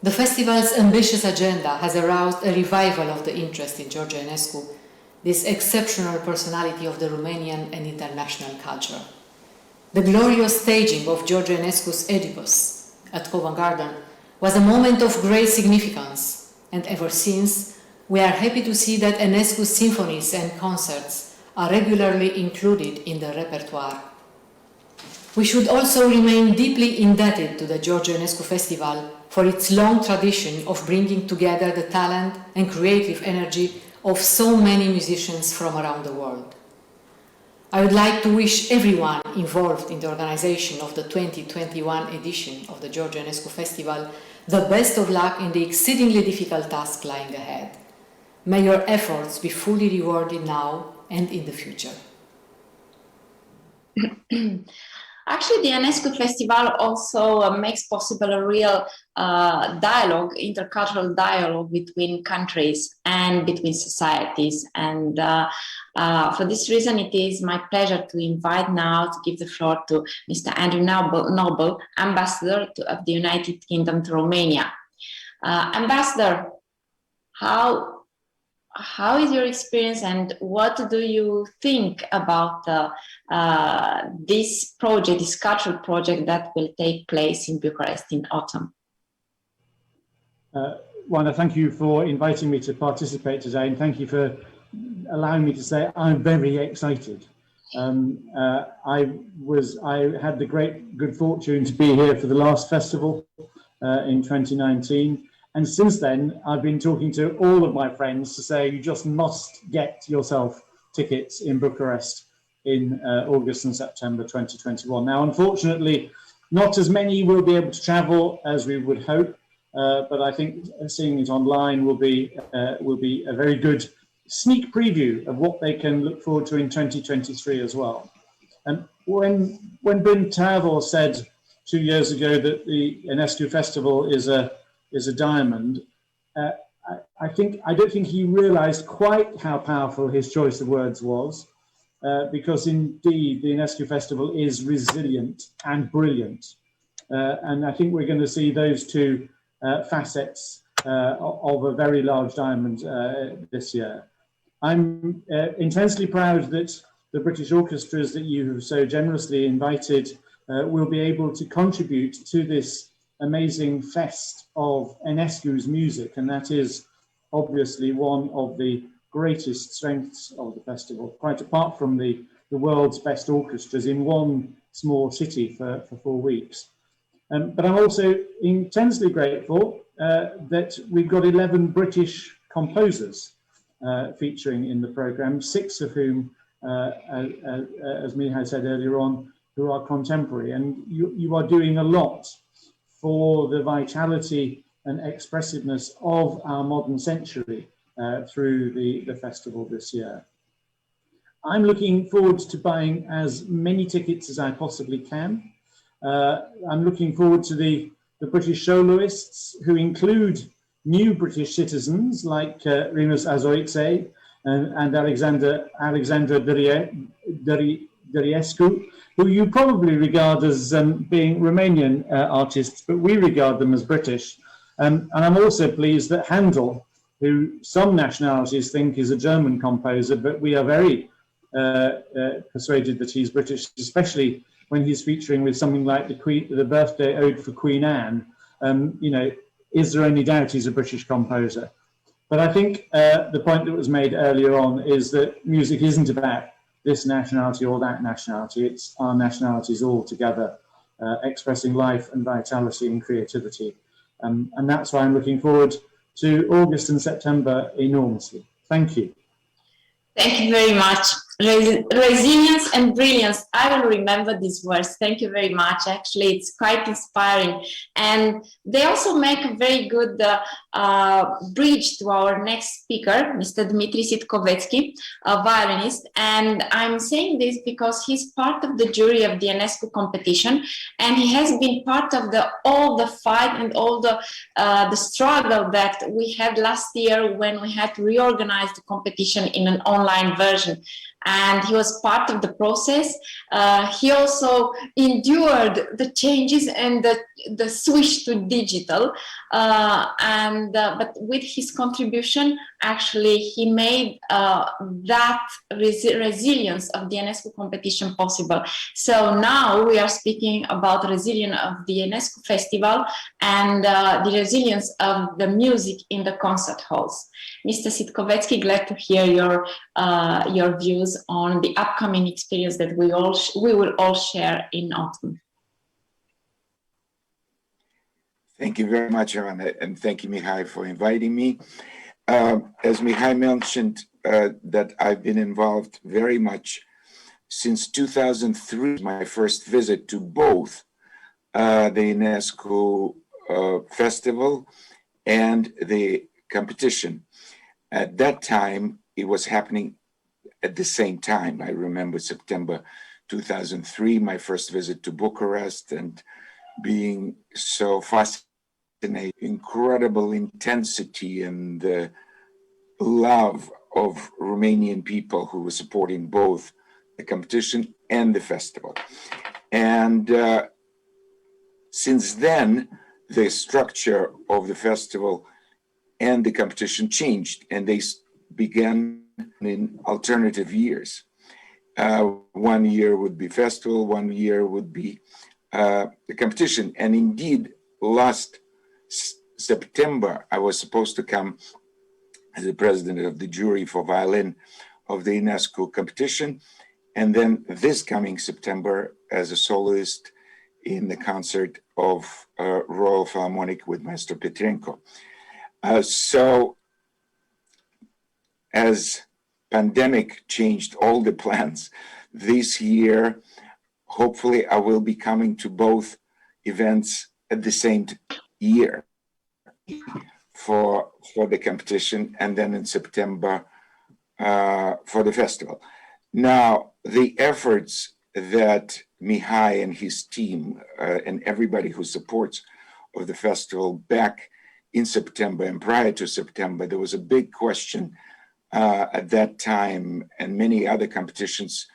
The festival's ambitious agenda has aroused a revival of the interest in George Enescu, this exceptional personality of the Romanian and international culture. The glorious staging of George Enescu's Oedipus at Covent Garden was a moment of great significance, and ever since, we are happy to see that Enescu's symphonies and concerts are regularly included in the repertoire. We should also remain deeply indebted to the George Enescu Festival for its long tradition of bringing together the talent and creative energy of so many musicians from around the world. I would like to wish everyone involved in the organization of the 2021 edition of the George Enescu Festival the best of luck in the exceedingly difficult task lying ahead. May your efforts be fully rewarded now and in the future. Actually, the Enescu Festival also makes possible a real dialogue, intercultural dialogue between countries and between societies. And for this reason, it is my pleasure to invite now to give the floor to Mr. Andrew Noble, Ambassador of the United Kingdom to Romania. Ambassador, how is your experience and what do you think about this project, this cultural project that will take place in Bucharest in autumn? Oana, thank you for inviting me to participate today, and thank you for allowing me to say I'm very excited. I had the good fortune to be here for the last festival in 2019. And since then, I've been talking to all of my friends to say, you just must get yourself tickets in Bucharest in August and September 2021. Now, unfortunately, not as many will be able to travel as we would hope, but I think seeing it online will be a very good sneak preview of what they can look forward to in 2023 as well. And when Bryn Tavor said 2 years ago that the Enescu Festival is a diamond, I don't think he realized quite how powerful his choice of words was, because indeed the Enescu Festival is resilient and brilliant. And I think we're going to see those two facets of a very large diamond this year. I'm intensely proud that the British orchestras that you have so generously invited will be able to contribute to this amazing fest of Enescu's music, and that is obviously one of the greatest strengths of the festival, quite apart from the world's best orchestras in one small city for 4 weeks. But I'm also intensely grateful that we've got 11 British composers featuring in the programme, 6 of whom, as Mihai said earlier on, who are contemporary. And you are doing a lot for the vitality and expressiveness of our modern century through the festival this year. I'm looking forward to buying as many tickets as I possibly can. I'm looking forward to the British soloists, who include new British citizens like Rinus Azoitse and Alexandra Dăriescu, who you probably regard as being Romanian artists, but we regard them as British. And I'm also pleased that Handel, who some nationalities think is a German composer, but we are very persuaded that he's British, especially when he's featuring with something like the birthday ode for Queen Anne. You know, is there any doubt he's a British composer? But I think the point that was made earlier on is that music isn't about this nationality or that nationality. It's our nationalities all together, expressing life and vitality and creativity. And that's why I'm looking forward to August and September enormously. Thank you. Thank you very much. Resilience and brilliance. I will remember these words. Thank you very much. Actually, it's quite inspiring. And they also make a very good bridge to our next speaker, Mr. Dmitri Sitkovetsky, a violinist. And I'm saying this because he's part of the jury of the Enescu competition, and he has been part of all the fight and all the struggle that we had last year when we had to reorganize the competition in an online version. And he was part of the process. He also endured the changes and the switch to digital. But with his contribution, actually, he made that resilience of the Enescu competition possible. So now we are speaking about the resilience of the Enescu Festival and the resilience of the music in the concert halls. Mr. Sitkovetsky, glad to hear your views on the upcoming experience that we will all share in autumn. Thank you very much, Oana, and thank you, Mihai, for inviting me. As Mihai mentioned, that I've been involved very much since 2003, my first visit to both the Enescu Festival and the competition. At that time, it was happening at the same time. I remember September 2003, my first visit to Bucharest, and being so fascinated, incredible intensity and the love of Romanian people who were supporting both the competition and the festival. And since then, the structure of the festival and the competition changed, and they began in alternative years. 1 year would be festival, 1 year would be the competition. And indeed, last September, I was supposed to come as the president of the jury for violin of the Enescu competition, and then this coming September as a soloist in the concert of Royal Philharmonic with Maestro Petrenko. So as pandemic changed all the plans, this year, hopefully I will be coming to both events at the same year for the competition, and then in September for the festival. Now, the efforts that Mihai and his team and everybody who supports of the festival back in September and prior to September, there was a big question at that time, and many other competitions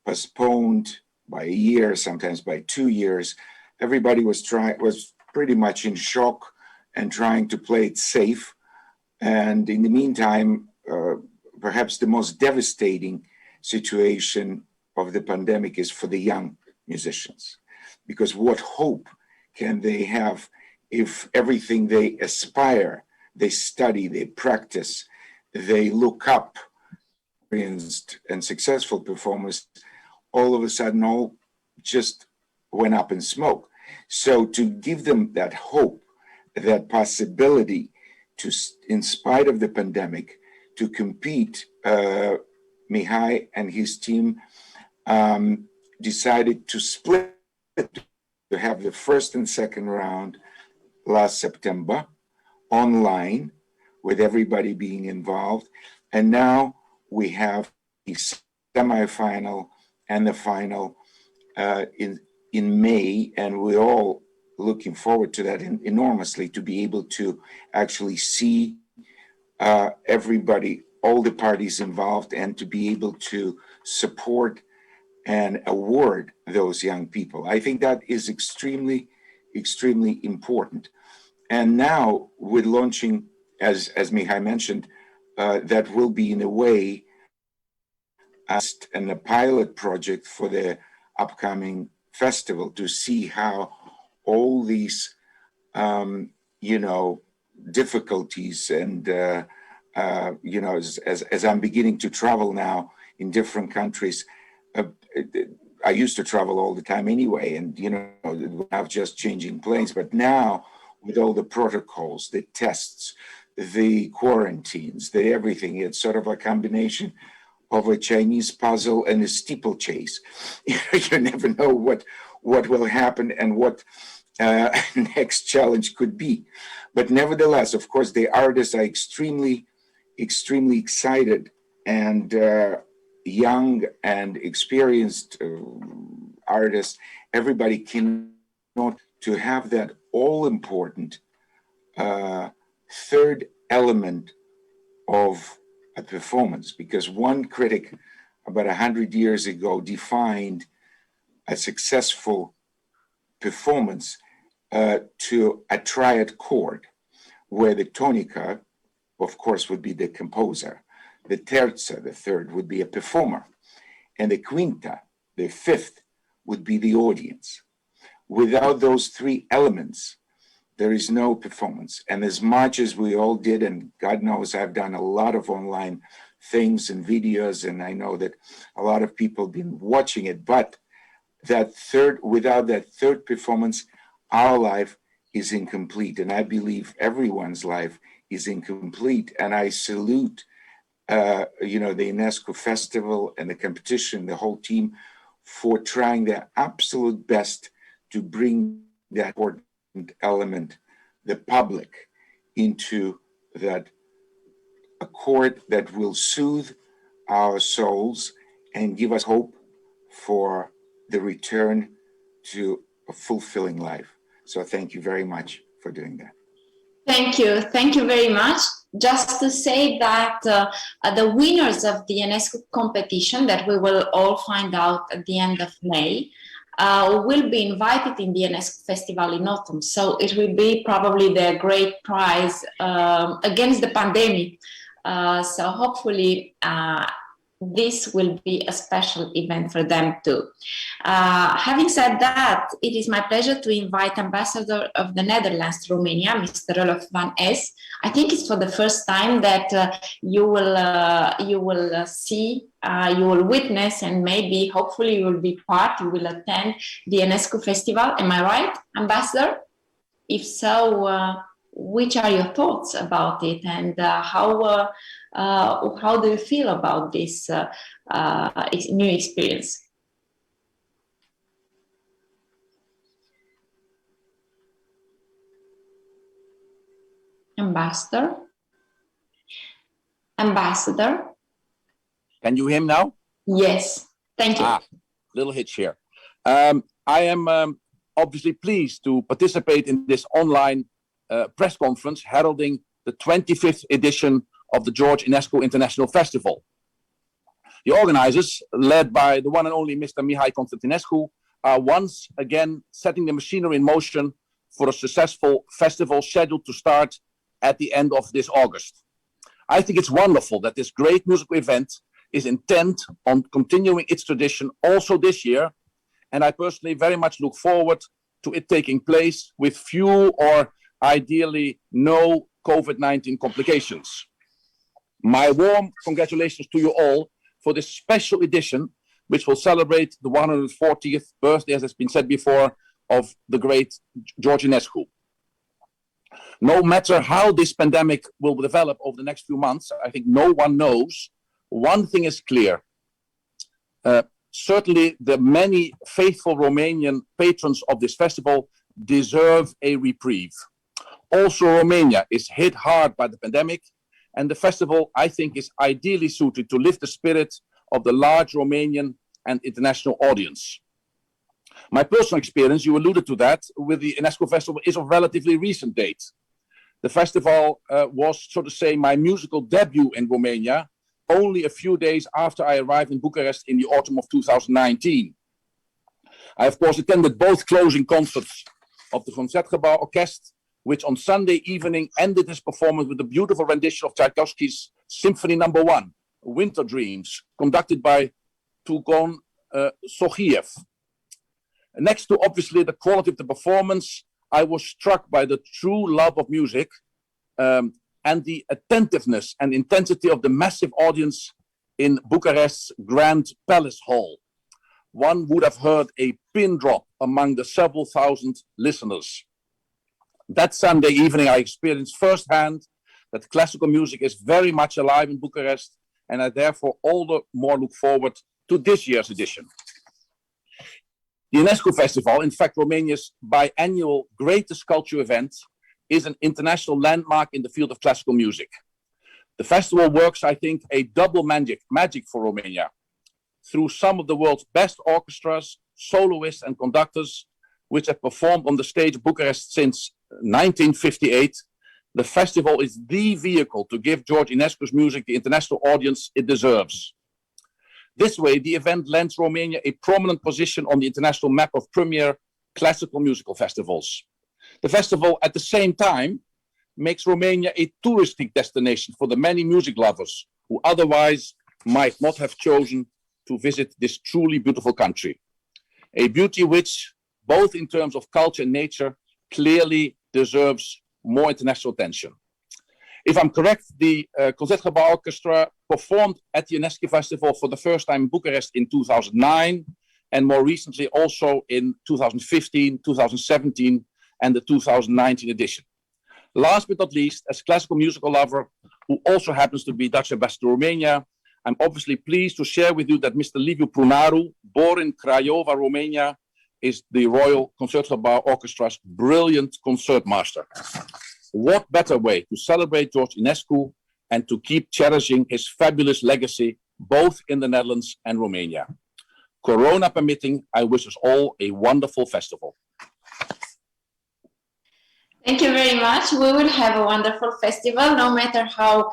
postponed by a year, sometimes by 2 years. Everybody was pretty much in shock and trying to play it safe. And in the meantime, perhaps the most devastating situation of the pandemic is for the young musicians. Because what hope can they have if everything they aspire, they study, they practice, they look up, experienced and successful performers, all of a sudden all just went up in smoke. So to give them that hope, that possibility to, in spite of the pandemic, to compete, Mihai and his team decided to split, to have the first and second round last September online with everybody being involved. And now we have the semifinal and the final in May, and we're all looking forward to that enormously, to be able to actually see everybody, all the parties involved, and to be able to support and award those young people. I think that is extremely, extremely important. And now we're launching, as Mihai mentioned, that will be in a way and a pilot project for the upcoming festival, to see how all these, difficulties and, as I'm beginning to travel now in different countries, I used to travel all the time anyway, and, not just changing planes, but now with all the protocols, the tests, the quarantines, the everything, it's sort of a combination of a Chinese puzzle and a steeplechase. You never know what will happen and what next challenge could be. But nevertheless, of course, the artists are extremely, extremely excited, and young and experienced artists, everybody cannot to have that all-important third element of a performance, because one critic about 100 years ago defined a successful performance to a triad chord, where the tonica, of course, would be the composer, the terza, the third, would be a performer, and the quinta, the fifth, would be the audience. Without those three elements, there is no performance. And as much as we all did, and God knows I've done a lot of online things and videos, and I know that a lot of people have been watching it, but without that third performance, our life is incomplete. And I believe everyone's life is incomplete. And I salute, the Enescu Festival and the competition, the whole team, for trying their absolute best to bring that important element, the public, into that accord that will soothe our souls and give us hope for the return to a fulfilling life. So thank you very much for doing that. Thank you very much. Just to say that the winners of the Enescu competition, that we will all find out at the end of May, will be invited in the Enescu Festival in autumn. So it will be probably the great prize against the pandemic. So hopefully this will be a special event for them too. Having said that, it is my pleasure to invite Ambassador of the Netherlands to Romania, Mr. Rolf van Es. I think it's for the first time that you will see, you will witness, and maybe, hopefully, you will be part, you will attend the Enescu Festival. Am I right, Ambassador? If so, which are your thoughts about it, and how do you feel about this new experience? Ambassador? Can you hear me now? Yes, thank you. Little hitch here. I am obviously pleased to participate in this online press conference heralding the 25th edition of the George Enescu International Festival. The organizers, led by the one and only Mr. Mihai Constantinescu, are once again setting the machinery in motion for a successful festival scheduled to start at the end of this August. I think it's wonderful that this great musical event is intent on continuing its tradition also this year, and I personally very much look forward to it taking place with few or ideally no COVID-19 complications. My warm congratulations to you all for this special edition, which will celebrate the 140th birthday, as has been said before, of the great George Enescu. No matter how this pandemic will develop over the next few months, I think no one knows. One thing is clear. Certainly the many faithful Romanian patrons of this festival deserve a reprieve. Also, Romania is hit hard by the pandemic, and the festival, I think, is ideally suited to lift the spirit of the large Romanian and international audience. My personal experience, you alluded to that, with the Enescu Festival is of relatively recent date. The festival was, so to say, my musical debut in Romania, only a few days after I arrived in Bucharest in the autumn of 2019. I, of course, attended both closing concerts of the Concertgebouw Orchestra, which on Sunday evening ended his performance with a beautiful rendition of Tchaikovsky's Symphony No. 1, Winter Dreams, conducted by Tugon Sochiev. Next to obviously the quality of the performance, I was struck by the true love of music and the attentiveness and intensity of the massive audience in Bucharest's Grand Palace Hall. One would have heard a pin drop among the several thousand listeners. That Sunday evening, I experienced firsthand that classical music is very much alive in Bucharest, and I therefore all the more look forward to this year's edition. The Enescu Festival, in fact, Romania's biannual greatest cultural event, is an international landmark in the field of classical music. The festival works, I think, a double magic for Romania. Through some of the world's best orchestras, soloists and conductors, which have performed on the stage of Bucharest since 1958, the festival is the vehicle to give George Enescu's music the international audience it deserves. This way, the event lends Romania a prominent position on the international map of premier classical musical festivals. The festival, at the same time, makes Romania a touristic destination for the many music lovers who otherwise might not have chosen to visit this truly beautiful country. A beauty which, both in terms of culture and nature, clearly deserves more international attention. If I'm correct, the Concertgebouw Orchestra performed at the Enescu Festival for the first time in Bucharest in 2009, and more recently also in 2015, 2017, and the 2019 edition. Last but not least, as classical musical lover, who also happens to be Dutch ambassador to Romania, I'm obviously pleased to share with you that Mr. Liviu Prunaru, born in Craiova, Romania, is the Royal Concertgebouw Orchestra's brilliant concertmaster. What better way to celebrate George Enescu and to keep cherishing his fabulous legacy, both in the Netherlands and Romania. Corona permitting, I wish us all a wonderful festival. Thank you very much. We will have a wonderful festival, no matter how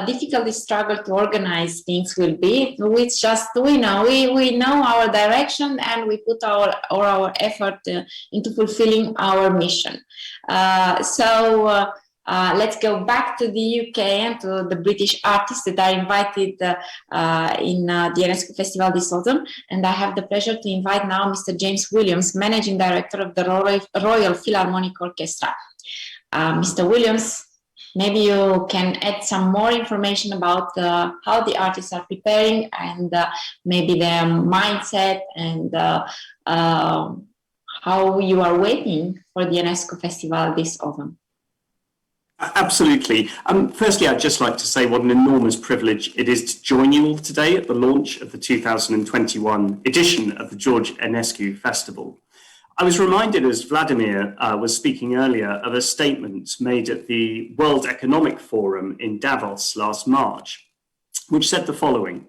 difficult the struggle to organize things will be. We know our direction, and we put our effort into fulfilling our mission. Let's go back to the UK and to the British artists that are invited in the Enescu Festival this autumn. And I have the pleasure to invite now Mr. James Williams, Managing Director of the Royal Philharmonic Orchestra. Mr. Williams, maybe you can add some more information about how the artists are preparing and maybe their mindset and how you are waiting for the Enescu Festival this autumn. Absolutely. Firstly, I'd just like to say what an enormous privilege it is to join you all today at the launch of the 2021 edition of the George Enescu Festival. I was reminded, as Vladimir was speaking earlier, of a statement made at the World Economic Forum in Davos last March, which said the following: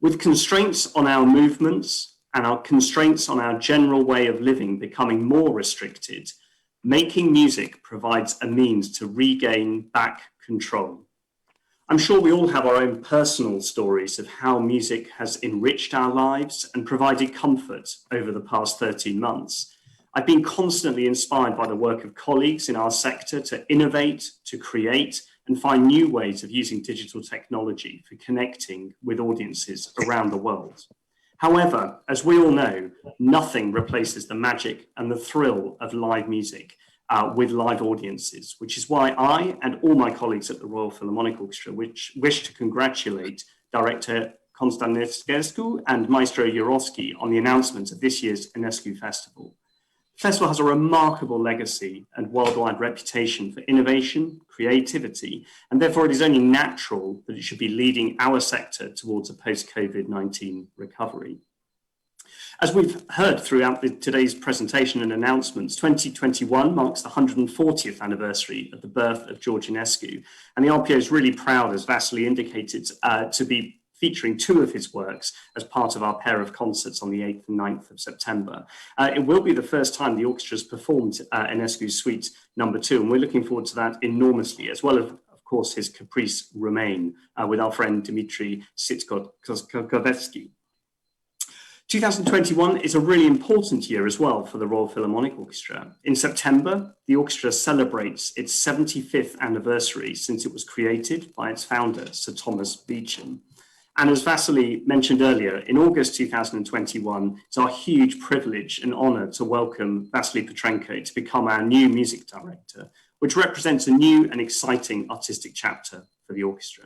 with constraints on our movements and our constraints on our general way of living becoming more restricted, making music provides a means to regain back control. I'm sure we all have our own personal stories of how music has enriched our lives and provided comfort over the past 13 months. I've been constantly inspired by the work of colleagues in our sector to innovate, to create, and find new ways of using digital technology for connecting with audiences around the world. However, as we all know, nothing replaces the magic and the thrill of live music with live audiences, which is why I and all my colleagues at the Royal Philharmonic Orchestra wish to congratulate Director Constantinescu and Maestro Jurowski on the announcement of this year's Enescu Festival. The festival has a remarkable legacy and worldwide reputation for innovation, creativity, and therefore it is only natural that it should be leading our sector towards a post-COVID-19 recovery. As we've heard throughout today's presentation and announcements, 2021 marks the 140th anniversary of the birth of George Enescu, and the RPO is really proud, as Vasily indicated, to be featuring two of his works as part of our pair of concerts on the 8th and 9th of September. It will be the first time the orchestra has performed Enescu's Suite No. 2, and we're looking forward to that enormously, as well as, of course, his Caprice Romaine with our friend Dmitri Sitkovetsky. 2021 is a really important year as well for the Royal Philharmonic Orchestra. In September, the orchestra celebrates its 75th anniversary since it was created by its founder, Sir Thomas Beecham. And as Vasily mentioned earlier, in August 2021, it's our huge privilege and honor to welcome Vasily Petrenko to become our new music director, which represents a new and exciting artistic chapter for the orchestra.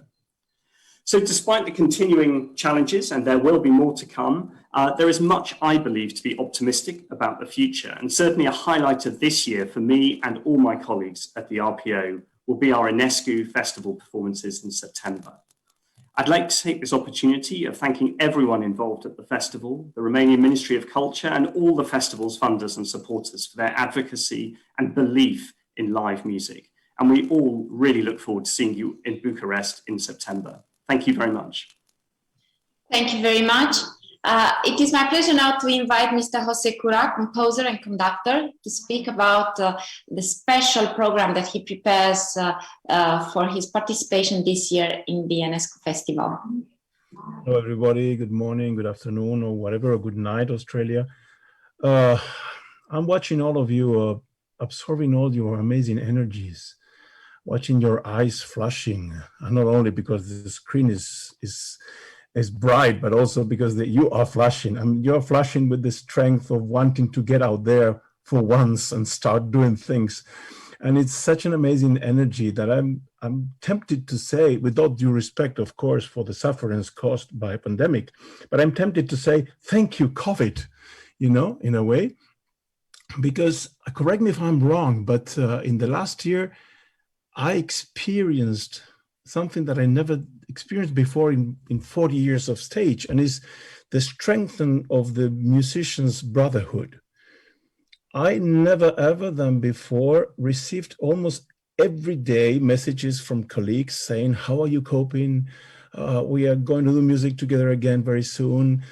So despite the continuing challenges, and there will be more to come, there is much I believe to be optimistic about the future. And certainly a highlight of this year for me and all my colleagues at the RPO will be our Enescu Festival performances in September. I'd like to take this opportunity of thanking everyone involved at the festival, the Romanian Ministry of Culture, and all the festival's funders and supporters for their advocacy and belief in live music. And we all really look forward to seeing you in Bucharest in September. Thank you very much. Thank you very much. It is my pleasure now to invite Mr. Jose Cura, composer and conductor, to speak about the special program that he prepares for his participation this year in the Enescu Festival. Hello, everybody. Good morning, good afternoon, or whatever, or good night, Australia. I'm watching all of you, absorbing all your amazing energies, watching your eyes flashing, and not only because the screen is bright, but also because you are flashing. I mean, you're flashing with the strength of wanting to get out there for once and start doing things. And it's such an amazing energy that I'm tempted to say, with all due respect, of course, for the sufferings caused by a pandemic, but I'm tempted to say, thank you, COVID, you know, in a way, because, correct me if I'm wrong, but in the last year, I experienced something that I never experienced before in 40 years of stage, and is the strength of the musicians' brotherhood. I never ever than before received almost every day messages from colleagues saying, how are you coping? We are going to do music together again very soon.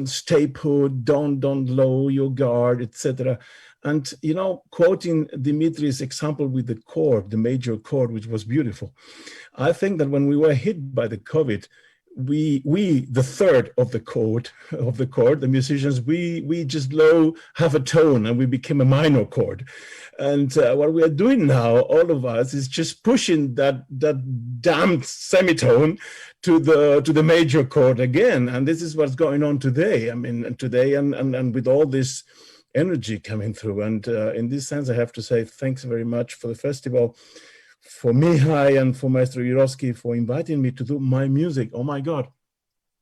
Stay put, don't lower your guard, etc. And, you know, quoting Dimitri's example with the chord, the major chord, which was beautiful. I think that when we were hit by the COVID, we the third of the chord, the musicians, we just low half a tone and we became a minor chord. And what we are doing now, all of us, is just pushing that damned semitone to the major chord again. And this is what's going on today. I mean, today and with all this energy coming through. And in this sense, I have to say thanks very much for the festival, for Mihai and for Maestro Jurowski for inviting me to do my music. Oh my God,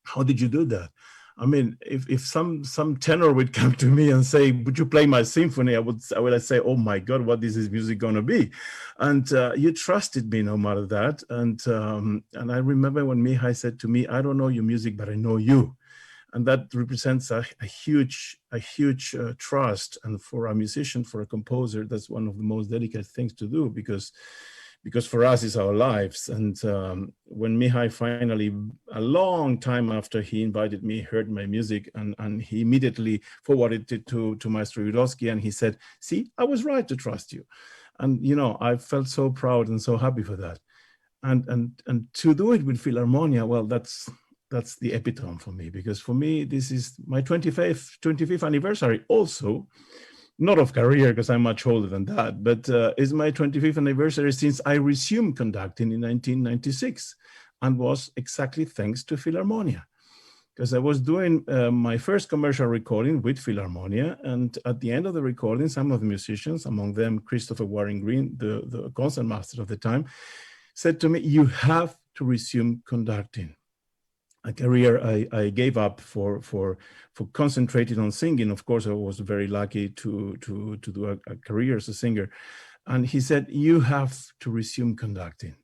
how did you do that? I mean, if some tenor would come to me and say, would you play my symphony? I would say, oh my God, what is this music going to be? And you trusted me no matter that. And I remember when Mihai said to me, I don't know your music, but I know you. And that represents a huge trust. And for a musician, for a composer, that's one of the most delicate things to do, because for us it's our lives. And when Mihai finally, a long time after he invited me, heard my music, and he immediately forwarded it to Maestro Jurowski, and he said, see, I was right to trust you. And, you know, I felt so proud and so happy for that. And to do it with Philharmonia, well, that's the epitome for me, because for me, this is my 25th anniversary also, not of career because I'm much older than that, but it's my 25th anniversary since I resumed conducting in 1996, and was exactly thanks to Philharmonia. Because I was doing my first commercial recording with Philharmonia, and at the end of the recording, some of the musicians, among them Christopher Waring Green, the concertmaster of the time, said to me, "You have to resume conducting." A career I gave up for concentrating on singing. Of course, I was very lucky to do a career as a singer. And he said, "You have to resume conducting."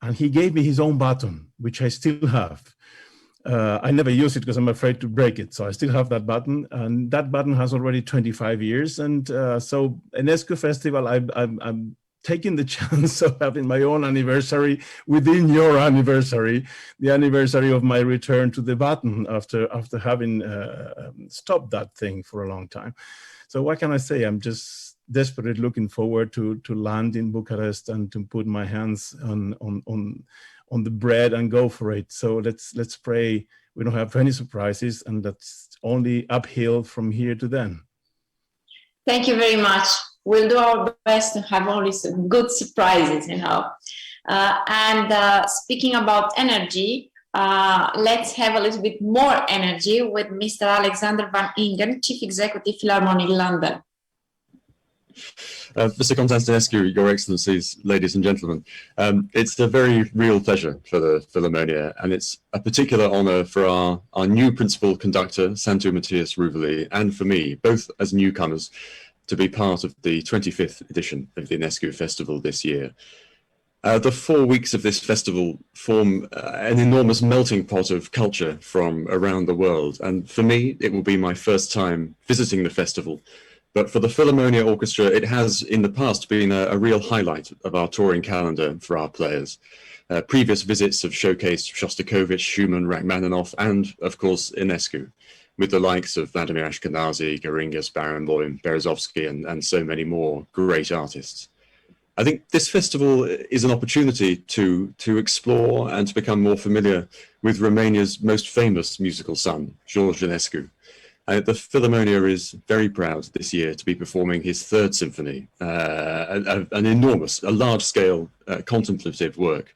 And he gave me his own baton, which I still have. I never use it because I'm afraid to break it. So I still have that button, and that button has already 25 years. And so Enescu Festival, I'm taking the chance of having my own anniversary within your anniversary, the anniversary of my return to the button after having stopped that thing for a long time. So what can I say? I'm just desperately looking forward to land in Bucharest and to put my hands on the bread and go for it. So let's pray we don't have any surprises, and that's only uphill from here to then. Thank you very much. We'll do our best to have only some good surprises, you know. Speaking about energy, let's have a little bit more energy with Mr. Alexander Van Ingen, Chief Executive, Philharmonic London. Mr. Constantinescu, Your Excellencies, ladies and gentlemen, it's a very real pleasure for the Philharmonia, and it's a particular honor for our new principal conductor, Santu Matthias Ruveli, and for me, both as newcomers, to be part of the 25th edition of the Enescu Festival this year. The 4 weeks of this festival form an enormous melting pot of culture from around the world, and for me, it will be my first time visiting the festival. But for the Philharmonia Orchestra, it has in the past been a real highlight of our touring calendar for our players. Previous visits have showcased Shostakovich, Schumann, Rachmaninoff, and of course, Enescu, with the likes of Vladimir Ashkenazy, Geringas, Barenboim, Berezovsky, and so many more great artists. I think this festival is an opportunity to explore and to become more familiar with Romania's most famous musical son, George Enescu. The Philharmonia is very proud this year to be performing his third symphony, an enormous, a large-scale contemplative work.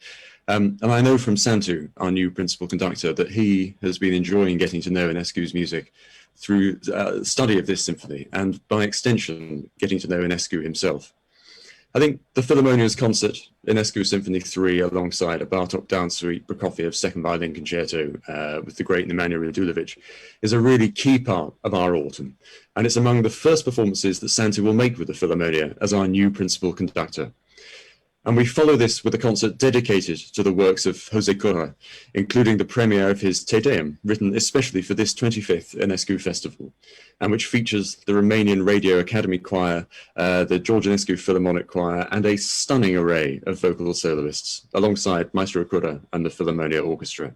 And I know from Santu, our new principal conductor, that he has been enjoying getting to know Enescu's music through study of this symphony, and by extension, getting to know Enescu himself. I think the Philharmonia's concert, Enescu Symphony 3, alongside a Bartók Dance Suite, Prokofiev's Second Violin Concerto with the great Nemanja Radulovic, is a really key part of our autumn. And it's among the first performances that Santu will make with the Philharmonia as our new principal conductor. And we follow this with a concert dedicated to the works of José Corra, including the premiere of his Te Deum, written especially for this 25th Enescu Festival, and which features the Romanian Radio Academy Choir, the George Enescu Philharmonic Choir, and a stunning array of vocal soloists, alongside Maestro Corra and the Philharmonia Orchestra.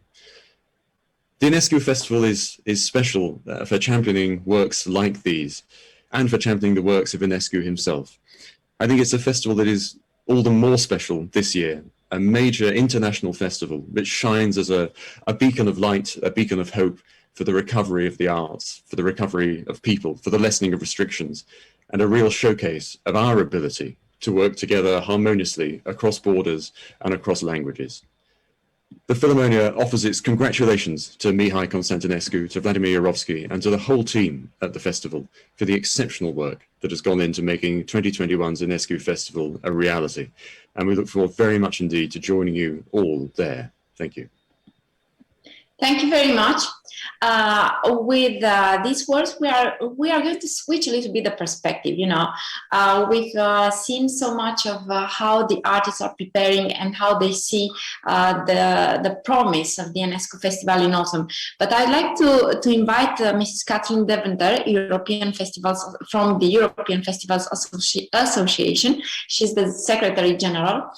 The Enescu Festival is special for championing works like these, and for championing the works of Enescu himself. I think it's a festival that is all the more special this year, a major international festival which shines as a beacon of light, a beacon of hope for the recovery of the arts, for the recovery of people, for the lessening of restrictions, and a real showcase of our ability to work together harmoniously across borders and across languages. The Philharmonia offers its congratulations to Mihai Constantinescu, to Vladimir Yarovsky, and to the whole team at the festival for the exceptional work that has gone into making 2021's Enescu Festival a reality. And we look forward very much indeed to joining you all there. Thank you. Thank you very much. With these words, we are going to switch a little bit the perspective. You know, we've seen so much of how the artists are preparing and how they see the promise of the Enescu Festival in autumn. But I'd like to invite Mrs. Kathryn Deventer, European Festivals from the European Festivals Association. She's the Secretary General,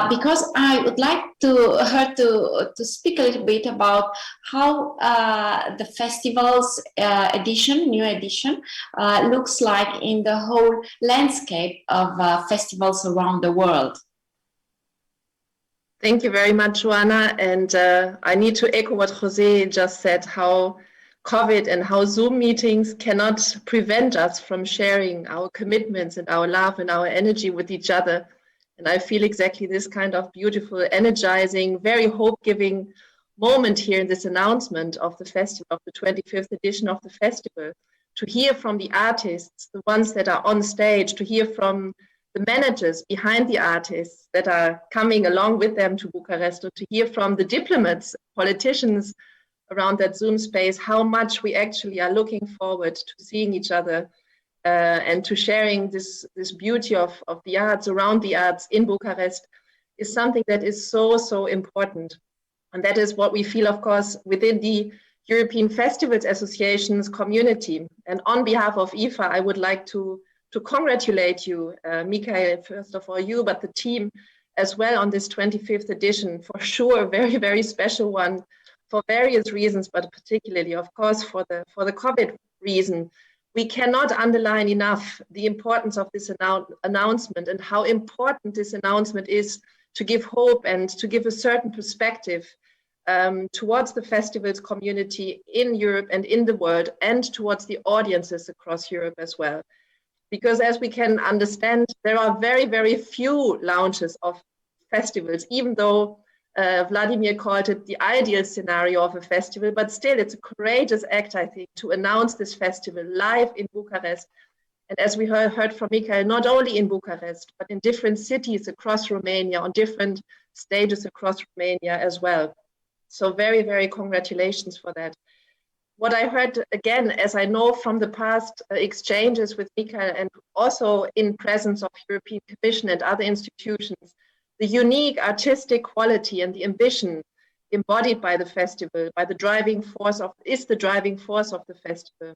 because I would like her to speak a little bit about how the festival's new edition looks like in the whole landscape of festivals around the world. Thank you very much, Oana. And I need to echo what Jose just said, how COVID and how Zoom meetings cannot prevent us from sharing our commitments and our love and our energy with each other. And I feel exactly this kind of beautiful, energizing, very hope-giving moment here in this announcement of the festival, of the 25th edition of the festival, to hear from the artists, the ones that are on stage, to hear from the managers behind the artists that are coming along with them to Bucharest, or to hear from the diplomats, politicians around that Zoom space, how much we actually are looking forward to seeing each other and to sharing this beauty of the arts, around the arts in Bucharest, is something that is so, so important. And that is what we feel, of course, within the European Festivals Association's community. And on behalf of IFA, I would like to congratulate you, Mihai, first of all, you, but the team as well on this 25th edition. For sure, a very, very special one for various reasons, but particularly, of course, for the COVID reason. We cannot underline enough the importance of this announcement and how important this announcement is to give hope and to give a certain perspective towards the festivals community in Europe and in the world, and towards the audiences across Europe as well. Because as we can understand, there are very, very few launches of festivals, even though Vladimir called it the ideal scenario of a festival, but still it's a courageous act, I think, to announce this festival live in Bucharest. And as we heard from Mihai, not only in Bucharest, but in different cities across Romania, on different stages across Romania as well. So very, very congratulations for that. What I heard, again, as I know from the past exchanges with Mihai and also in presence of European Commission and other institutions, the unique artistic quality and the ambition embodied by the festival, by the driving force of the festival.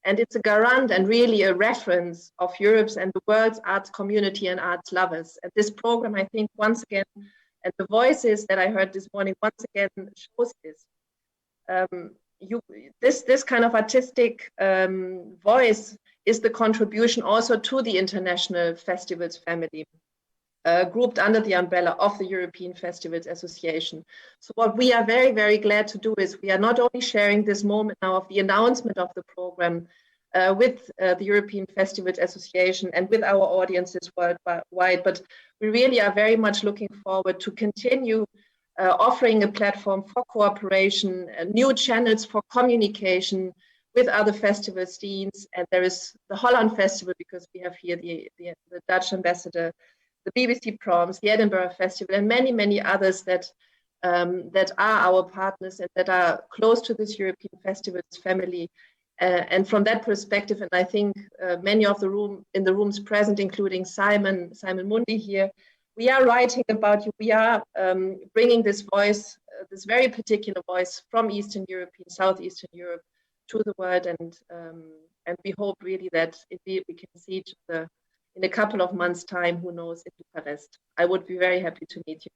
And it's a garant and really a reference of Europe's and the world's arts community and arts lovers. And this program, I think, once again, and the voices that I heard this morning, once again, shows this. This kind of artistic voice is the contribution also to the international festivals family, grouped under the umbrella of the European Festivals Association. So what we are very, very glad to do is we are not only sharing this moment now of the announcement of the program with the European Festivals Association and with our audiences worldwide, but we really are very much looking forward to continue offering a platform for cooperation, new channels for communication with other festival scenes. And there is the Holland Festival, because we have here the Dutch ambassador, the BBC Proms, the Edinburgh Festival, and many, many others that are our partners and that are close to this European Festivals family. And from that perspective, and I think many of the rooms present, including Simon Mundi here, we are writing about you. We are bringing this voice, this very particular voice from Eastern Europe, Southeastern Europe, to the world, and we hope really that indeed we can see each other in a couple of months' time, who knows, in Bucharest. I would be very happy to meet you.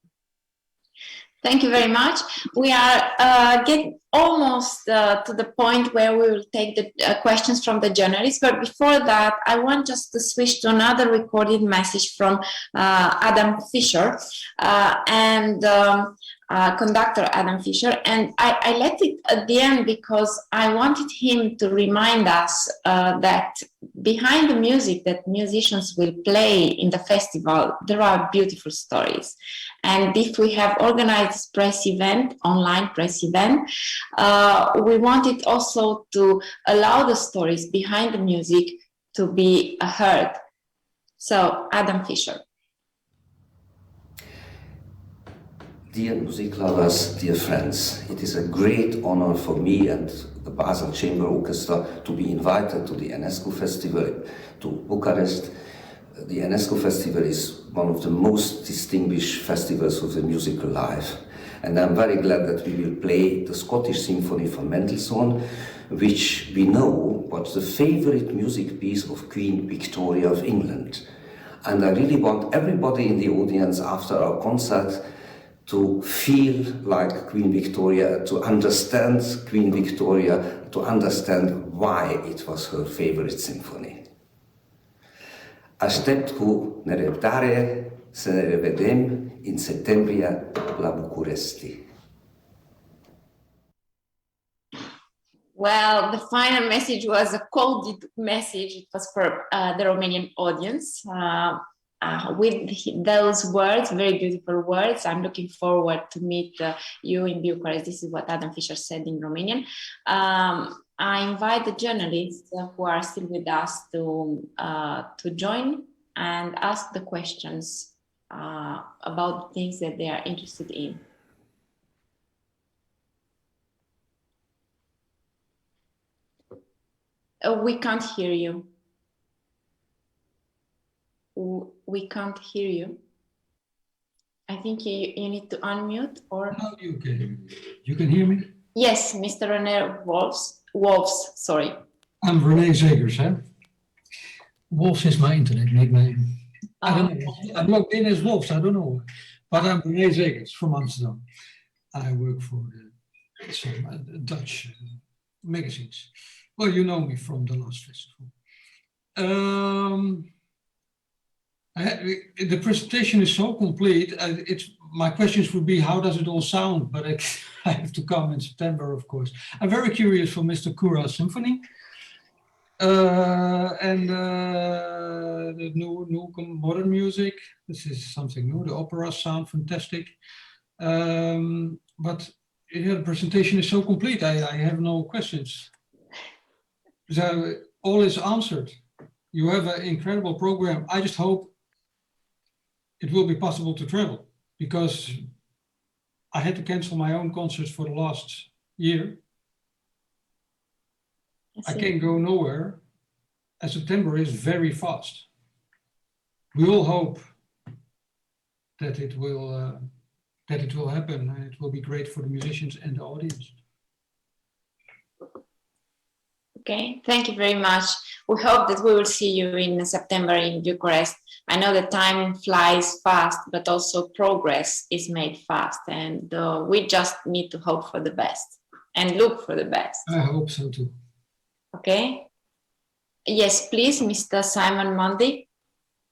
Thank you very much. We are getting almost to the point where we will take the questions from the journalists. But before that, I want just to switch to another recorded message from Adam Fisher and conductor Adam Fisher. And I let it at the end because I wanted him to remind us that behind the music that musicians will play in the festival, there are beautiful stories. And if we have organized this press event, online press event, we wanted also to allow the stories behind the music to be heard. So, Adam Fisher. Dear music lovers, dear friends, it is a great honor for me and the Basel Chamber Orchestra to be invited to the Enescu Festival to Bucharest. The Enescu Festival is one of the most distinguished festivals of the musical life. And I'm very glad that we will play the Scottish Symphony from Mendelssohn, which we know was the favorite music piece of Queen Victoria of England. And I really want everybody in the audience after our concert to feel like Queen Victoria, to understand Queen Victoria, to understand why it was her favorite symphony. Aștept cu nerăbdare să ne revedem în septembrie la București. Well, the final message was a coded message. It was for the Romanian audience. With those words, very beautiful words, I'm looking forward to meet you in Bucharest. This is what Adam Fischer said in Romanian. I invite the journalists who are still with us to join and ask the questions about things that they are interested in. We can't hear you. We can't hear you. I think you need to unmute or... No, you can hear me? Yes, Mr. René Wolfs, sorry. I'm René Zegers, huh? Wolfs is my internet nickname. I don't know. I'm logged in as Wolfs, I don't know. But I'm René Zegers from Amsterdam. I work for some Dutch magazines. Well, you know me from the last festival. The presentation is so complete. My questions would be, how does it all sound? But I have to come in September, of course. I'm very curious for Mr. Kura's symphony and the new modern music. This is something new. The operas sound fantastic. But the presentation is so complete. I have no questions. So all is answered. You have an incredible program. I just hope it will be possible to travel, because I had to cancel my own concerts for the last year. I can't go nowhere, and September is very fast. We all hope that it will happen, and it will be great for the musicians and the audience. Okay, thank you very much. We hope that we will see you in September in Bucharest. I know that time flies fast, but also progress is made fast, and we just need to hope for the best and look for the best. I hope so too. Okay. Yes, please, Mr. Simon Mundy.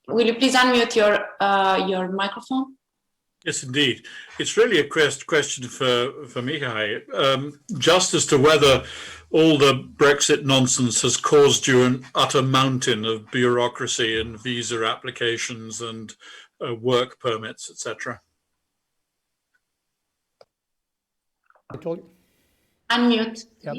Will you please unmute your microphone? Yes, indeed. It's really a question for Mihai, just as to whether all the Brexit nonsense has caused you an utter mountain of bureaucracy and visa applications and work permits, etc. I told you. Unmute. Yep.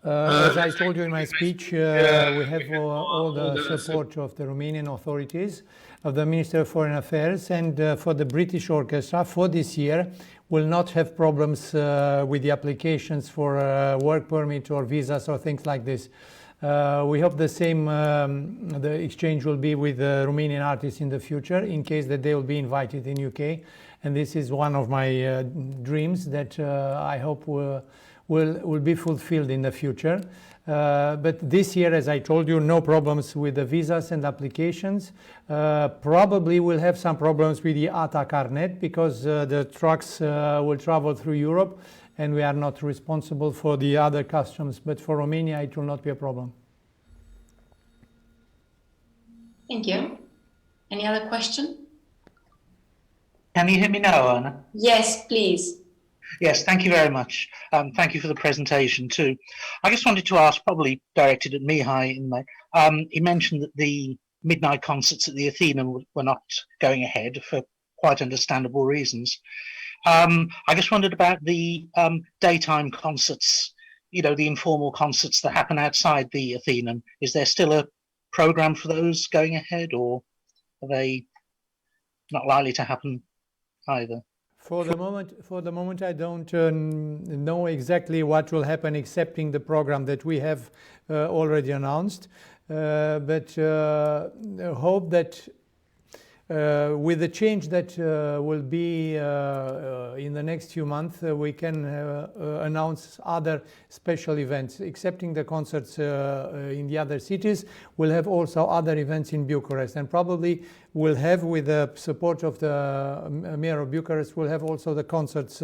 As I told you in my speech, we have all the support of the Romanian authorities, of the Minister of Foreign Affairs, and for the British Orchestra for this year will not have problems with the applications for work permit or visas or things like this. We hope the same the exchange will be with Romanian artists in the future, in case that they will be invited in UK. And this is one of my dreams that I hope will be fulfilled in the future. But this year, as I told you, no problems with the visas and applications. Probably we'll have some problems with the ATA Carnet, because the trucks will travel through Europe and we are not responsible for the other customs. But for Romania, it will not be a problem. Thank you. Any other question? Can you hear me now, Oana? Yes, please. Yes, thank you very much. Thank you for the presentation too. I just wanted to ask, probably directed at Mihai, he mentioned that the midnight concerts at the Athenaeum were not going ahead for quite understandable reasons. I just wondered about the daytime concerts, you know, the informal concerts that happen outside the Athenaeum. Is there still a program for those going ahead, or are they not likely to happen either? For the moment, I don't know exactly what will happen, excepting the program that we have already announced. But hope that with the change that will be in the next few months, we can announce other special events. Excepting the concerts in the other cities, we'll have also other events in Bucharest, and probably we'll have, with the support of the Mayor of Bucharest, we'll have also the concerts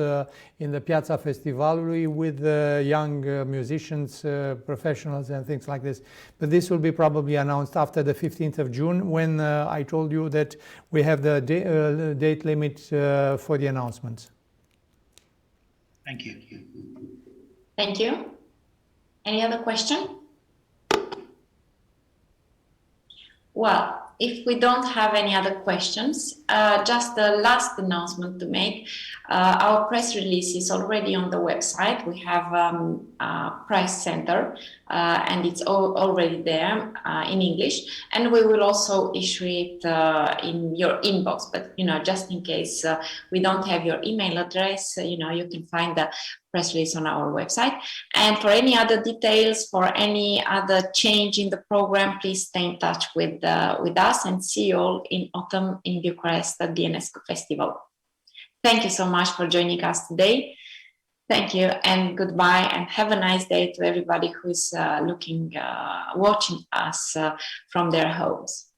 in the Piazza Festivalului with young musicians, professionals and things like this. But this will be probably announced after the 15th of June, when I told you that we have the date limit for the announcements. Thank you. Thank you. Any other question? Well, if we don't have any other questions, just the last announcement to make. Our press release is already on the website. We have a press center and it's already there in English. And we will also issue it in your inbox. But, just in case we don't have your email address, you can find the press release on our website. And for any other details, for any other change in the program, please stay in touch with us, and see you all in autumn in Bucharest at the Enescu Festival. Thank you so much for joining us today. Thank you and goodbye, and have a nice day to everybody who's watching us from their homes.